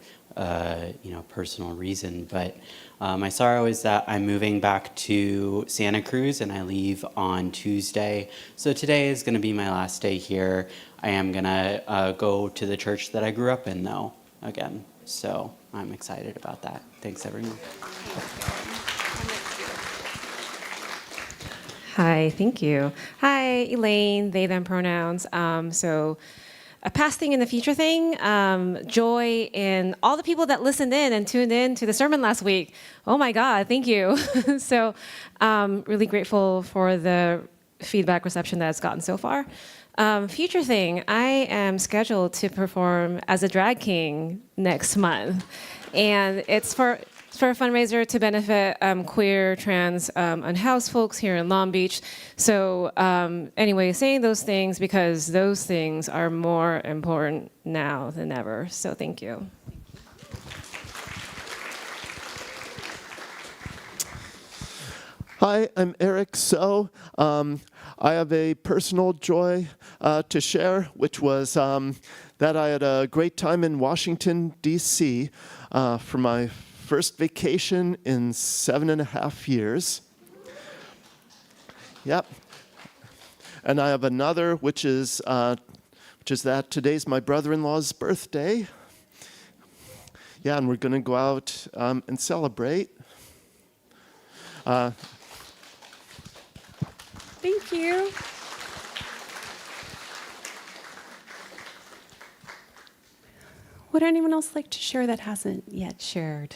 personal reason. But my sorrow is that I'm moving back to Santa Cruz, and I leave on Tuesday. So today is going to be my last day here. I am going to go to the church that I grew up in, though, again. So I'm excited about that. Thanks, everyone. Hi, thank you. Hi, Elaine, they, them pronouns. A past thing and the future thing, joy in all the people that listened in and tuned in to the sermon last week. Oh my God, thank you. So really grateful for the feedback reception that it's gotten so far. Future thing, I am scheduled to perform as a drag king next month. And it's for a fundraiser to benefit queer, trans, unhoused folks here in Long Beach. So anyway, saying those things because those things are more important now than ever. So thank you. Hi, I'm Eric So. I have a personal joy to share, which was that I had a great time in Washington, D.C. For my first vacation in 7.5 years. Yep. And I have another, which is that today's my brother-in-law's birthday. Yeah, and we're going to go out and celebrate. Thank you. Would anyone else like to share that hasn't yet shared?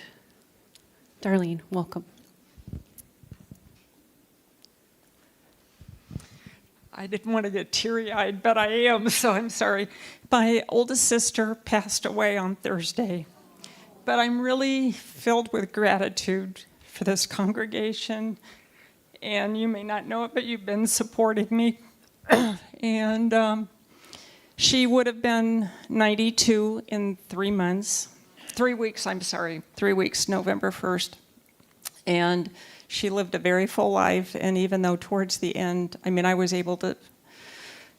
Darlene, welcome. I didn't want to get teary-eyed, but I am, so I'm sorry. My oldest sister passed away on Thursday, but I'm really filled with gratitude for this congregation. And you may not know it, but you've been supporting me. And she would have been 92 in 3 months. 3 weeks, I'm sorry. 3 weeks, November 1st. And she lived a very full life. And even though towards the end, I was able to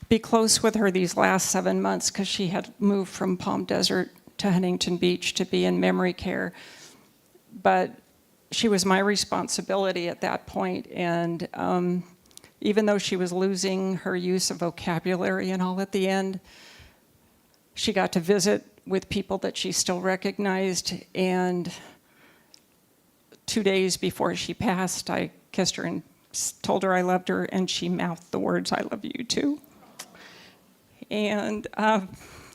be close with her these last 7 months because she had moved from Palm Desert to Huntington Beach to be in memory care. But she was my responsibility at that point. And even though she was losing her use of vocabulary and all at the end, she got to visit with people that she still recognized. And 2 days before she passed, I kissed her and told her I loved her, and she mouthed the words, "I love you too." And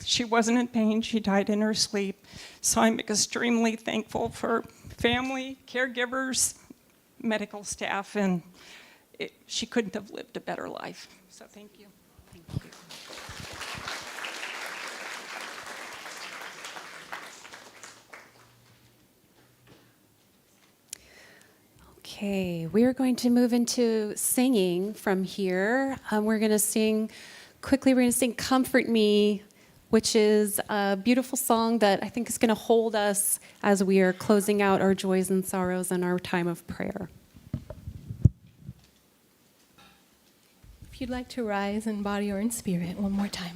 she wasn't in pain. She died in her sleep. So I'm extremely thankful for family, caregivers, medical staff, and she couldn't have lived a better life. So thank you. Thank you. Okay, we are going to move into singing from here. We're going to sing Comfort Me, which is a beautiful song that I think is going to hold us as we are closing out our joys and sorrows and our time of prayer. If you'd like to rise in body or in spirit, one more time.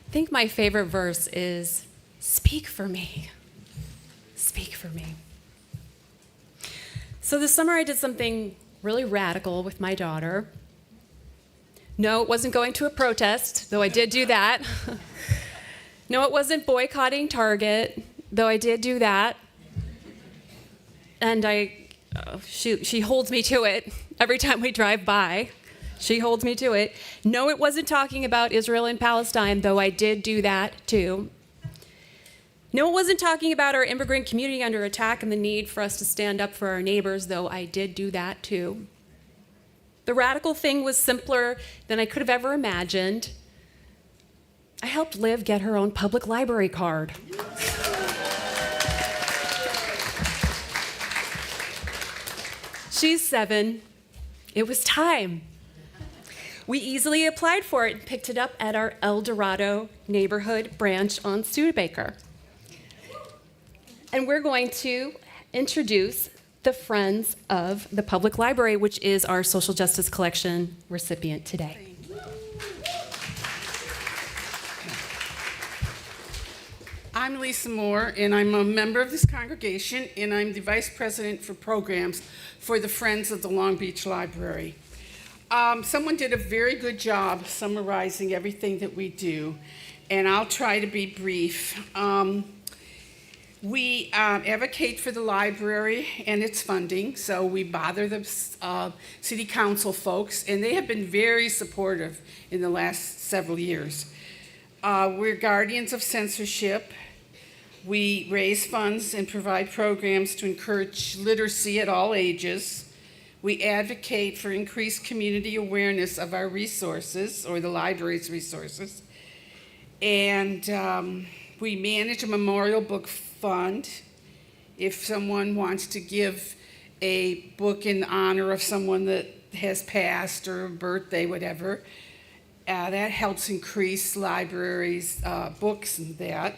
I think my favorite verse is, "Speak for me. Speak for me." So this summer I did something really radical with my daughter. No, it wasn't going to a protest, though I did do that. No, it wasn't boycotting Target, though I did do that. And she holds me to it every time we drive by. She holds me to it. No, it wasn't talking about Israel and Palestine, though I did do that too. No, it wasn't talking about our immigrant community under attack and the need for us to stand up for our neighbors, though I did do that too. The radical thing was simpler than I could have ever imagined. I helped Liv get her own public library card. She's 7. It was time. We easily applied for it and picked it up at our El Dorado neighborhood branch on Studebaker. And we're going to introduce the Friends of the Public Library, which is our social justice collection recipient today. I'm Lissa Moore, and I'm a member of this congregation, and I'm the Vice President for Programs for the Friends of the Long Beach Library. Someone did a very good job summarizing everything that we do, and I'll try to be brief. We advocate for the library and its funding, so we bother the city council folks, and they have been very supportive in the last several years. We're guardians of censorship. We raise funds and provide programs to encourage literacy at all ages. We advocate for increased community awareness of our resources, or the library's resources. And we manage a memorial book fund. If someone wants to give a book in honor of someone that has passed, or a birthday, whatever, that helps increase libraries' books and that.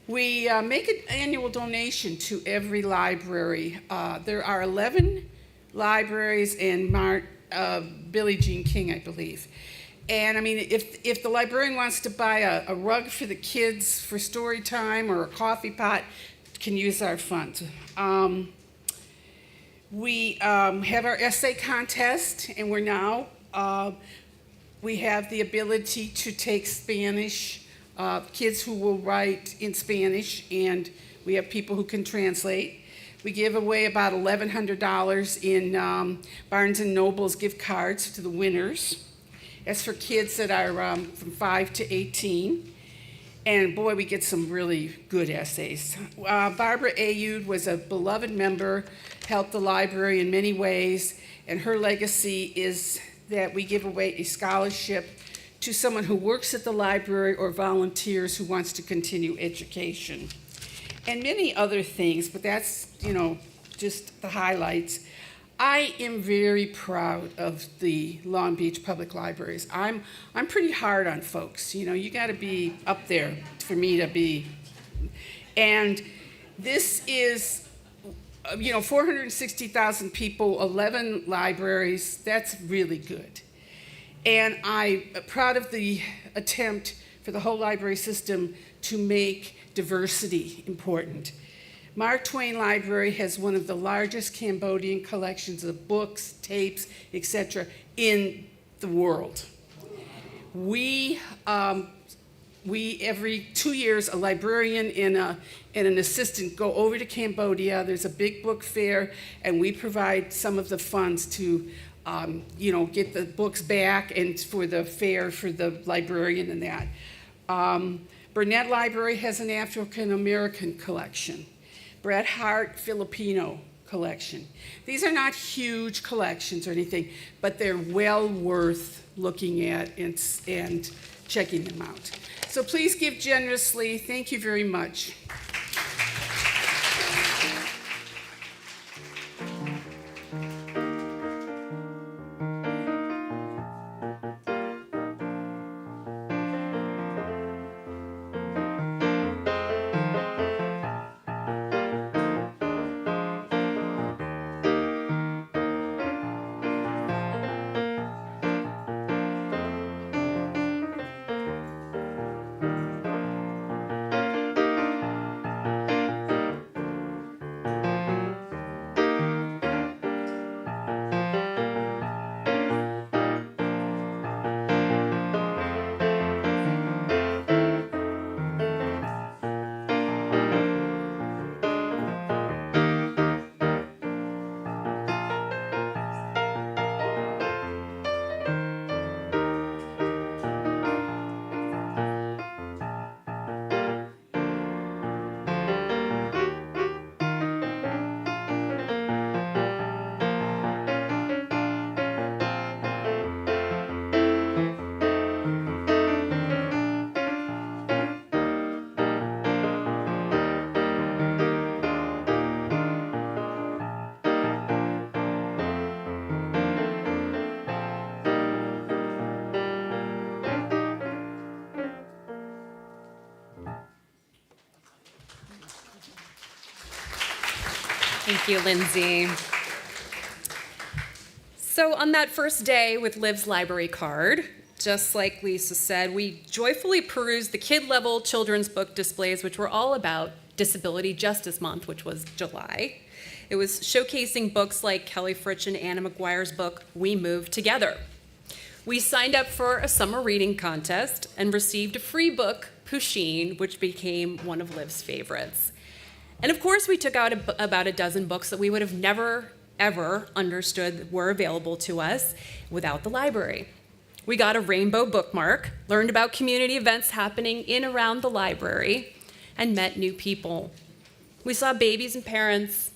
We make an annual donation to every library. There are 11 libraries in Billie Jean King, I believe. And I mean, if the librarian wants to buy a rug for the kids for story time, or a coffee pot, can use our funds. We have our essay contest, and we have the ability to take Spanish, kids who will write in Spanish, and we have people who can translate. We give away about $1,100 in Barnes & Noble's gift cards to the winners. That's for kids that are from 5 to 18. And boy, we get some really good essays. Barbara Ayud was a beloved member, helped the library in many ways, and her legacy is that we give away a scholarship to someone who works at the library or volunteers who wants to continue education. And many other things, but that's, just the highlights. I am very proud of the Long Beach Public Libraries. I'm pretty hard on folks. You got to be up there for me to be. And this is, 460,000 people, 11 libraries. That's really good. And I'm proud of the attempt for the whole library system to make diversity important. Mark Twain Library has one of the largest Cambodian collections of books, tapes, etc. in the world. We every 2 years, a librarian and an assistant go over to Cambodia. There's a big book fair, and we provide some of the funds to get the books back, and for the fair for the librarian and that. Burnett Library has an African American collection. Bret Harte Filipino collection. These are not huge collections or anything, but they're well worth looking at and checking them out. So please give generously. Thank you very much. Thank you, Lindsay. So on that first day with Liv's library card, just like Lissa said, we joyfully perused the kid-level children's book displays, which were all about Disability Justice Month, which was July. It was showcasing books like Kelly Fritsch and Anna McGuire's book, We Move Together. We signed up for a summer reading contest and received a free book, Pusheen, which became one of Liv's favorites. And of course, we took out about a dozen books that we would have never, ever understood were available to us without the library. We got a rainbow bookmark, learned about community events happening in around the library, and met new people. We saw babies and parents,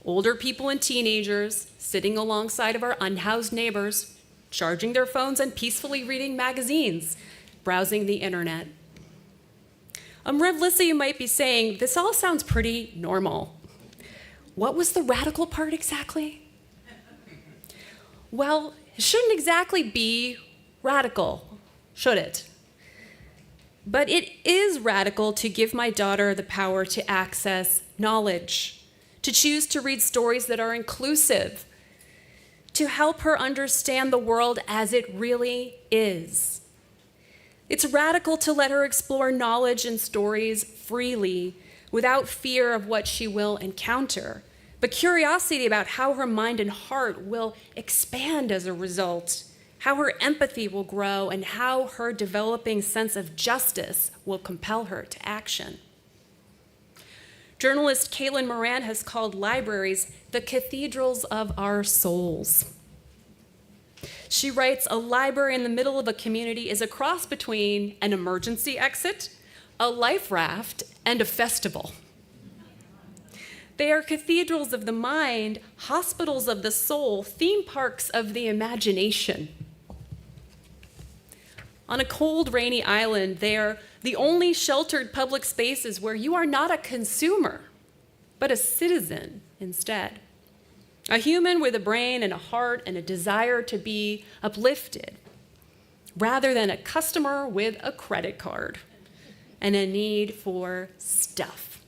older people and teenagers sitting alongside of our unhoused neighbors, charging their phones and peacefully reading magazines, browsing the internet. Rev Lissa, you might be saying, this all sounds pretty normal. What was the radical part exactly? Well, it shouldn't exactly be radical, should it? But it is radical to give my daughter the power to access knowledge, to choose to read stories that are inclusive, to help her understand the world as it really is. It's radical to let her explore knowledge and stories freely, without fear of what she will encounter, but curiosity about how her mind and heart will expand as a result, how her empathy will grow, and how her developing sense of justice will compel her to action. Journalist Caitlin Moran has called libraries the cathedrals of our souls. She writes, a library in the middle of a community is a cross between an emergency exit, a life raft, and a festival. They are cathedrals of the mind, hospitals of the soul, theme parks of the imagination. On a cold, rainy island, they are the only sheltered public spaces where you are not a consumer, but a citizen instead. A human with a brain and a heart and a desire to be uplifted, rather than a customer with a credit card and a need for stuff.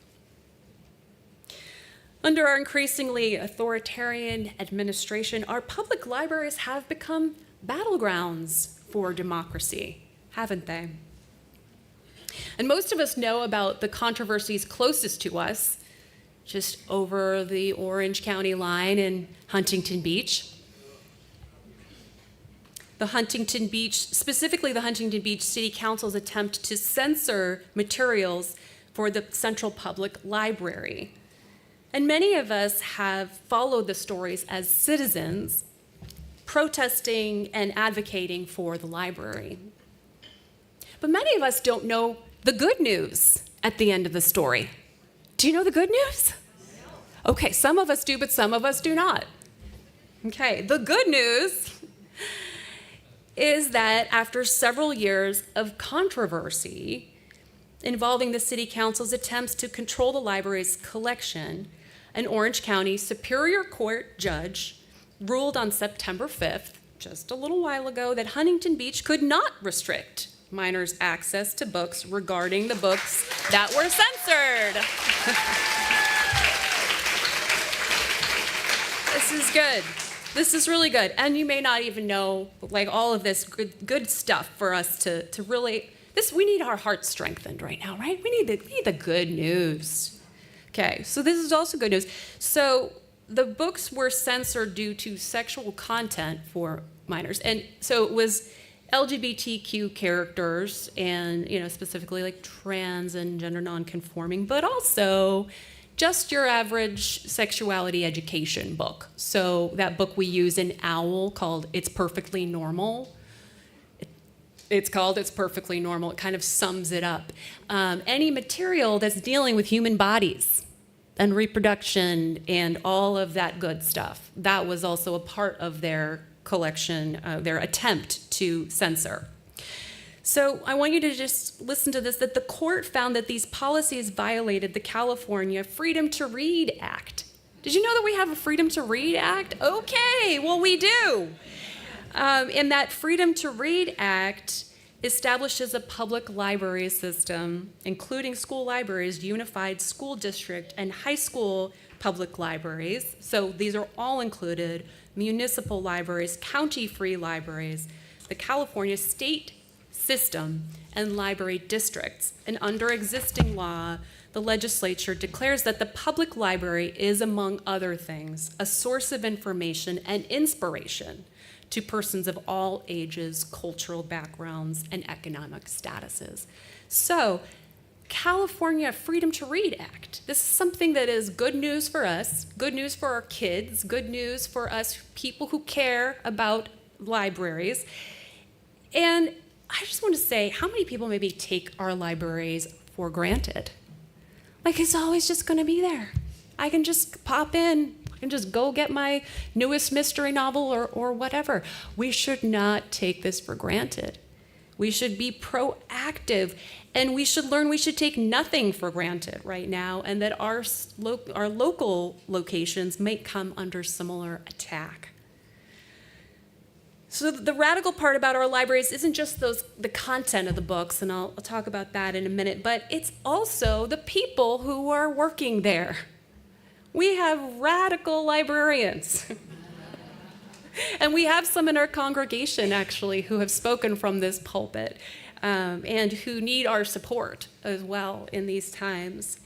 Under our increasingly authoritarian administration, our public libraries have become battlegrounds for democracy, haven't they? And most of us know about the controversies closest to us, just over the Orange County line in Huntington Beach. Specifically the Huntington Beach City Council's attempt to censor materials for the Central Public Library. And many of us have followed the stories as citizens, protesting and advocating for the library. But many of us don't know the good news at the end of the story. Do you know the good news? Okay, some of us do, but some of us do not. Okay, the good news is that after several years of controversy involving the City Council's attempts to control the library's collection, an Orange County Superior Court judge ruled on September 5th, just a little while ago, that Huntington Beach could not restrict minors' access to books regarding the books that were censored. This is good. This is really good. And you may not even know like all of this good stuff for us to really, we need our hearts strengthened right now, right? We need the good news. Okay, so this is also good news. So the books were censored due to sexual content for minors. And so it was LGBTQ characters and, specifically like trans and gender nonconforming, but also just your average sexuality education book. So that book we use in OWL called It's Perfectly Normal. It's called It's Perfectly Normal. It kind of sums it up. Any material that's dealing with human bodies and reproduction and all of that good stuff, that was also a part of their collection, their attempt to censor. So I want you to just listen to this, that the court found that these policies violated the California Freedom to Read Act. Did you know that we have a Freedom to Read Act? Okay, well, we do. And that Freedom to Read Act establishes a public library system, including school libraries, unified school district, and high school public libraries. So these are all included, municipal libraries, county-free libraries, the California state system, and library districts. And under existing law, the legislature declares that the public library is, among other things, a source of information and inspiration to persons of all ages, cultural backgrounds, and economic statuses. So California Freedom to Read Act. This is something that is good news for us, good news for our kids, good news for us people who care about libraries. And I just want to say, how many people maybe take our libraries for granted? Like it's always just going to be there. I can just pop in, I can just go get my newest mystery novel or whatever. We should not take this for granted. We should be proactive, and we should learn we should take nothing for granted right now, and that our local locations may come under similar attack. So the radical part about our libraries isn't just the content of the books, and I'll talk about that in a minute, but it's also the people who are working there. We have radical librarians. And we have some in our congregation, actually, who have spoken from this pulpit and who need our support as well in these times.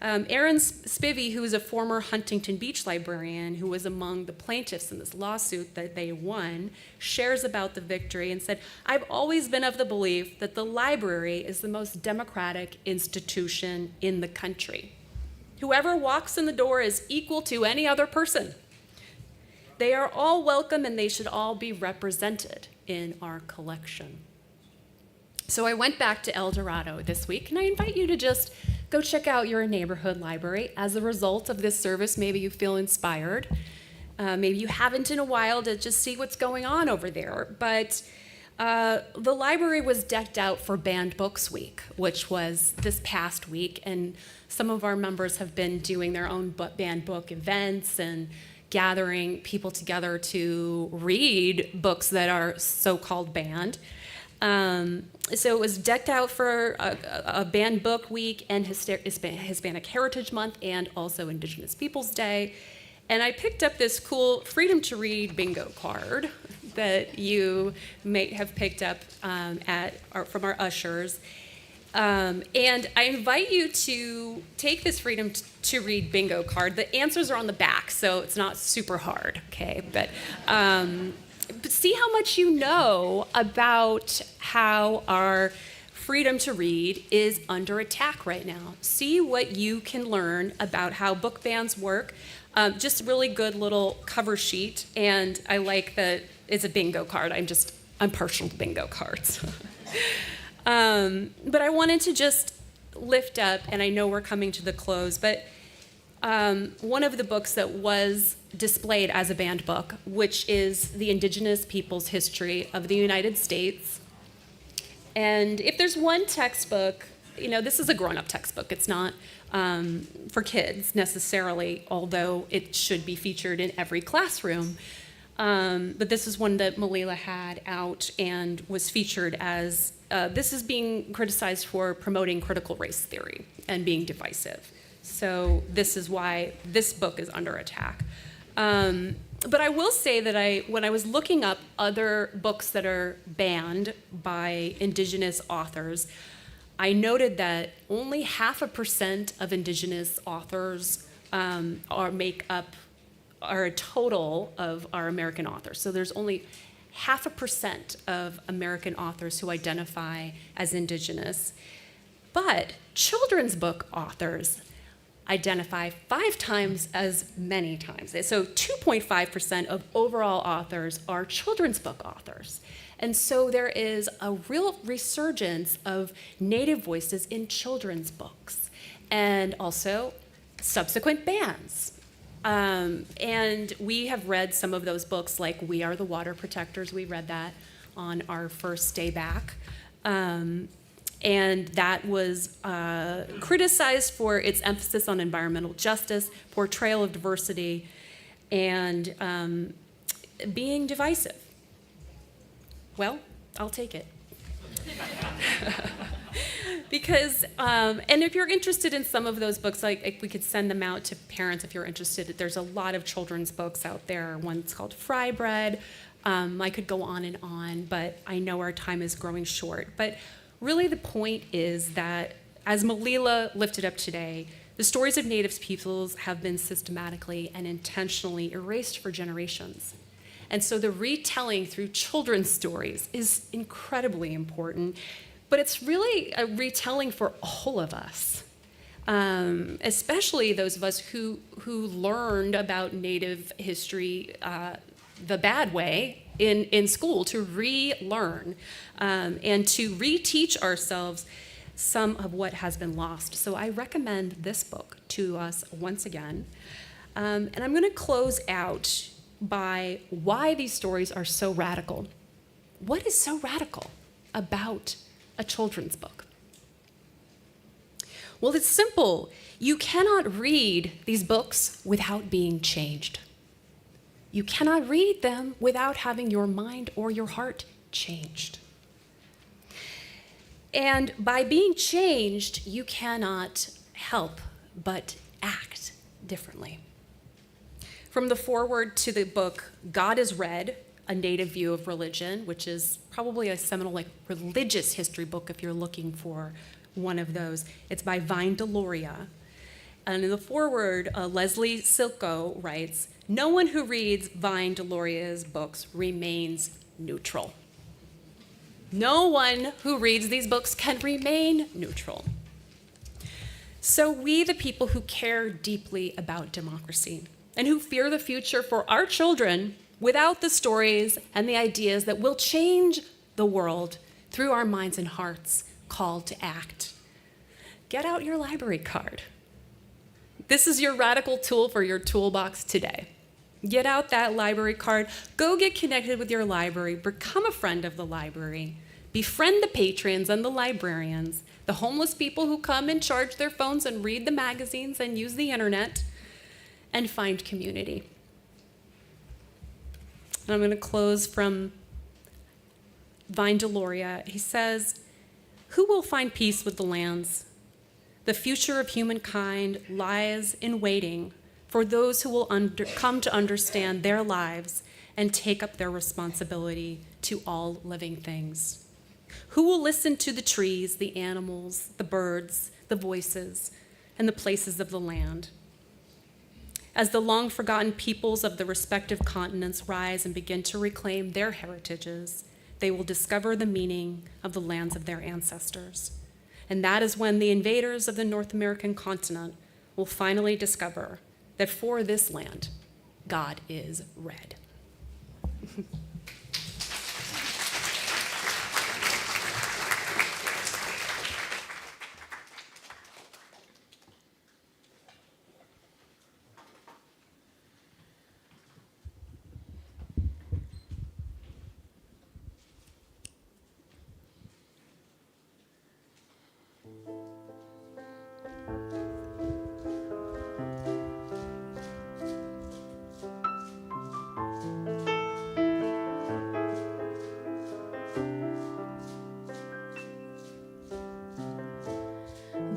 Aaron Spivey, who is a former Huntington Beach librarian who was among the plaintiffs in this lawsuit that they won, shares about the victory and said, "I've always been of the belief that the library is the most democratic institution in the country. Whoever walks in the door is equal to any other person. They are all welcome and they should all be represented in our collection." So I went back to El Dorado this week, and I invite you to just go check out your neighborhood library. As a result of this service, maybe you feel inspired. Maybe you haven't in a while to just see what's going on over there. But the library was decked out for Banned Books Week, which was this past week, and some of our members have been doing their own banned book events and gathering people together to read books that are so-called banned. So it was decked out for a banned book week and Hispanic Heritage Month and also Indigenous Peoples Day. And I picked up this cool Freedom to Read bingo card that you may have picked up from our ushers. And I invite you to take this Freedom to Read bingo card. The answers are on the back, so it's not super hard, okay? But see how much you know about how our freedom to read is under attack right now. See what you can learn about how book bans work. Just a really good little cover sheet, and I like that it's a bingo card. I'm partial to bingo cards. But I wanted to just lift up, and I know we're coming to the close, but one of the books that was displayed as a banned book, which is the Indigenous Peoples' History of the United States. And if there's one textbook, this is a grown-up textbook. It's not for kids necessarily, although it should be featured in every classroom. But this is one that Malila had out and was featured as, this is being criticized for promoting critical race theory and being divisive. So this is why this book is under attack. But I will say that when I was looking up other books that are banned by Indigenous authors, I noted that only 0.5% of Indigenous authors are a total of our American authors. So there's only 0.5% of American authors who identify as Indigenous. But children's book authors identify 5 times as many times. So 2.5% of overall authors are children's book authors. And so there is a real resurgence of Native voices in children's books, and also subsequent bans. And we have read some of those books, like We Are the Water Protectors. We read that on our first day back. And that was criticized for its emphasis on environmental justice, portrayal of diversity, and being divisive. Well, I'll take it. Because, and if you're interested in some of those books, like we could send them out to parents if you're interested. There's a lot of children's books out there. One's called Fry Bread. I could go on, but I know our time is growing short. But really the point is that, as Malila lifted up today, the stories of Native peoples have been systematically and intentionally erased for generations. And so the retelling through children's stories is incredibly important, but it's really a retelling for all of us, especially those of us who learned about Native history the bad way in school, to relearn and to reteach ourselves some of what has been lost. So I recommend this book to us once again. And I'm going to close out by why these stories are so radical. What is so radical about a children's book? Well, it's simple. You cannot read these books without being changed. You cannot read them without having your mind or your heart changed. And by being changed, you cannot help but act differently. From the foreword to the book, God is Red, A Native View of Religion, which is probably a seminal religious history book if you're looking for one of those. It's by Vine Deloria. And in the foreword, Leslie Silko writes, "No one who reads Vine Deloria's books remains neutral." No one who reads these books can remain neutral. So we, the people who care deeply about democracy and who fear the future for our children, without the stories and the ideas that will change the world through our minds and hearts, called to act. Get out your library card. This is your radical tool for your toolbox today. Get out that library card. Go get connected with your library. Become a friend of the library. Befriend the patrons and the librarians, the homeless people who come and charge their phones and read the magazines and use the internet, and find community. And I'm going to close from Vine Deloria. He says, "Who will find peace with the lands? The future of humankind lies in waiting for those who will come to understand their lives and take up their responsibility to all living things. Who will listen to the trees, the animals, the birds, the voices, and the places of the land? As the long-forgotten peoples of the respective continents rise and begin to reclaim their heritages, they will discover the meaning of the lands of their ancestors. And that is when the invaders of the North American continent will finally discover that for this land, God is red."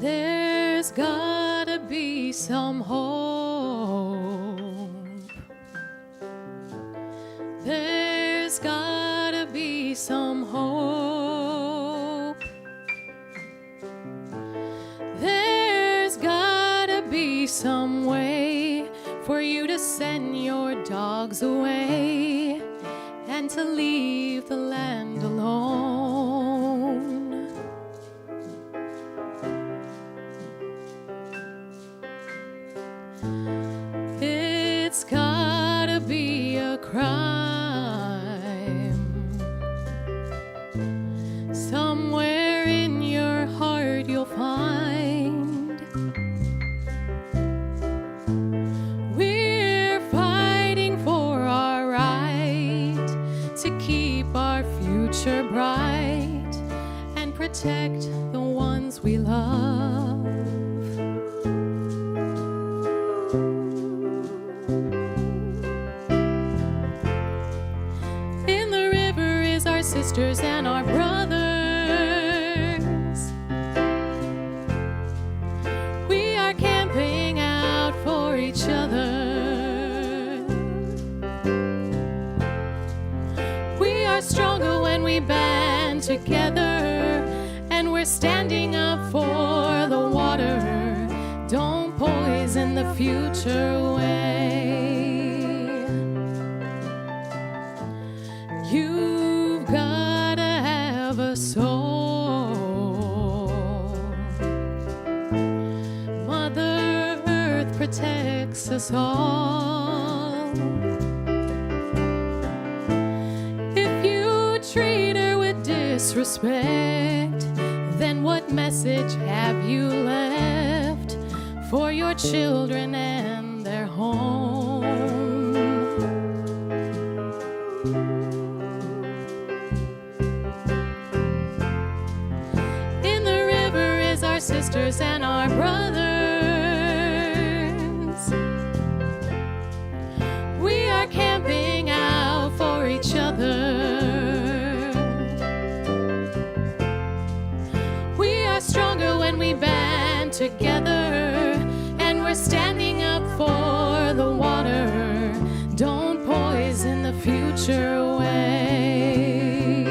There's gotta be some hope. There's gotta be some hope. There's gotta be some way for you to send your dogs away and to leave the land alone. It's gotta be a crime. Somewhere in your heart you'll find we're fighting for our right to keep our future bright and protect the ones we love. Sisters and our brothers, we are camping out for each other. We are stronger when we band together, and we're standing up for the water. Don't poison the future away. You've gotta have a soul. us all. If you treat her with disrespect, then what message have you left for your children and their home? In the river is our sisters and our brothers. We are camping out for each other. We are stronger when we band together, and we're standing up for the water. Don't poison the future away.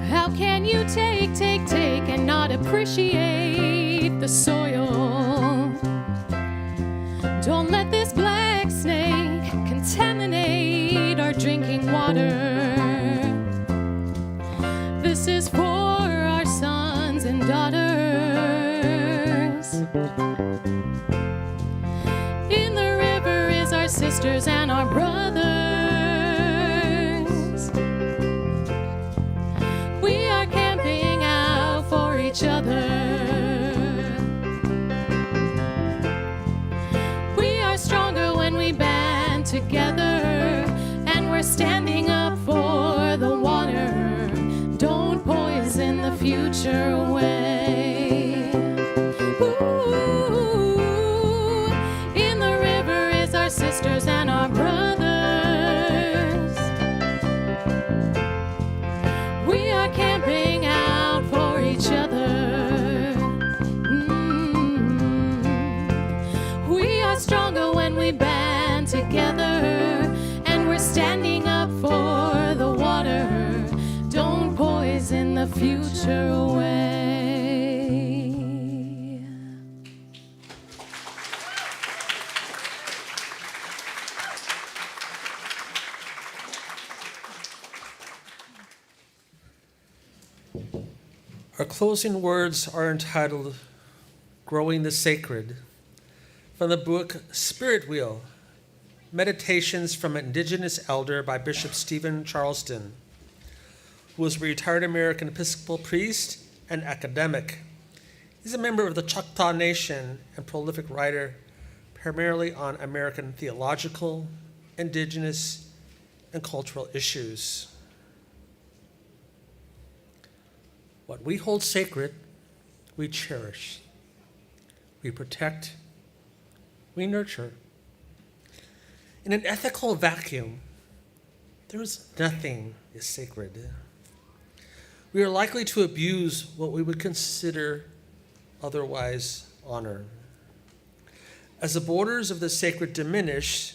How can you take and not appreciate the soil? Don't let this black snake contaminate our drinking water. This is for our sons and daughters. In the river is our sisters and our brothers. We are camping out for each other. We are stronger when we band together, and we're standing up for the water. Don't poison the future away. Ooh, in the river is our sisters and our brothers. We are camping out for each other. We are stronger when we band together, and we're standing up for the water. Don't poison the future away. Our closing words are entitled Growing the Sacred, from the book Spirit Wheel, Meditations from an Indigenous Elder by Bishop Stephen Charleston, who was a retired American Episcopal priest and academic. He's a member of the Choctaw Nation and prolific writer, primarily on American theological, Indigenous, and cultural issues. What we hold sacred, we cherish, we protect, we nurture. In an ethical vacuum, there is nothing is sacred. We are likely to abuse what we would consider otherwise honor. As the borders of the sacred diminish,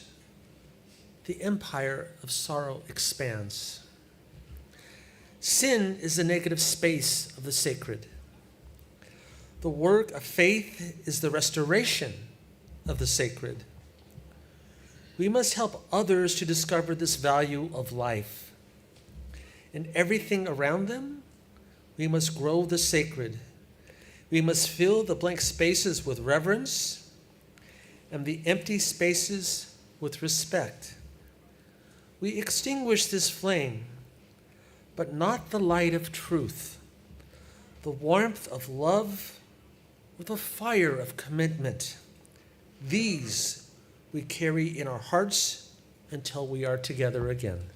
the empire of sorrow expands. Sin is the negative space of the sacred. The work of faith is the restoration of the sacred. We must help others to discover this value of life. In everything around them, we must grow the sacred. We must fill the blank spaces with reverence and the empty spaces with respect. We extinguish this flame, but not the light of truth, the warmth of love with the fire of commitment. These we carry in our hearts until we are together again.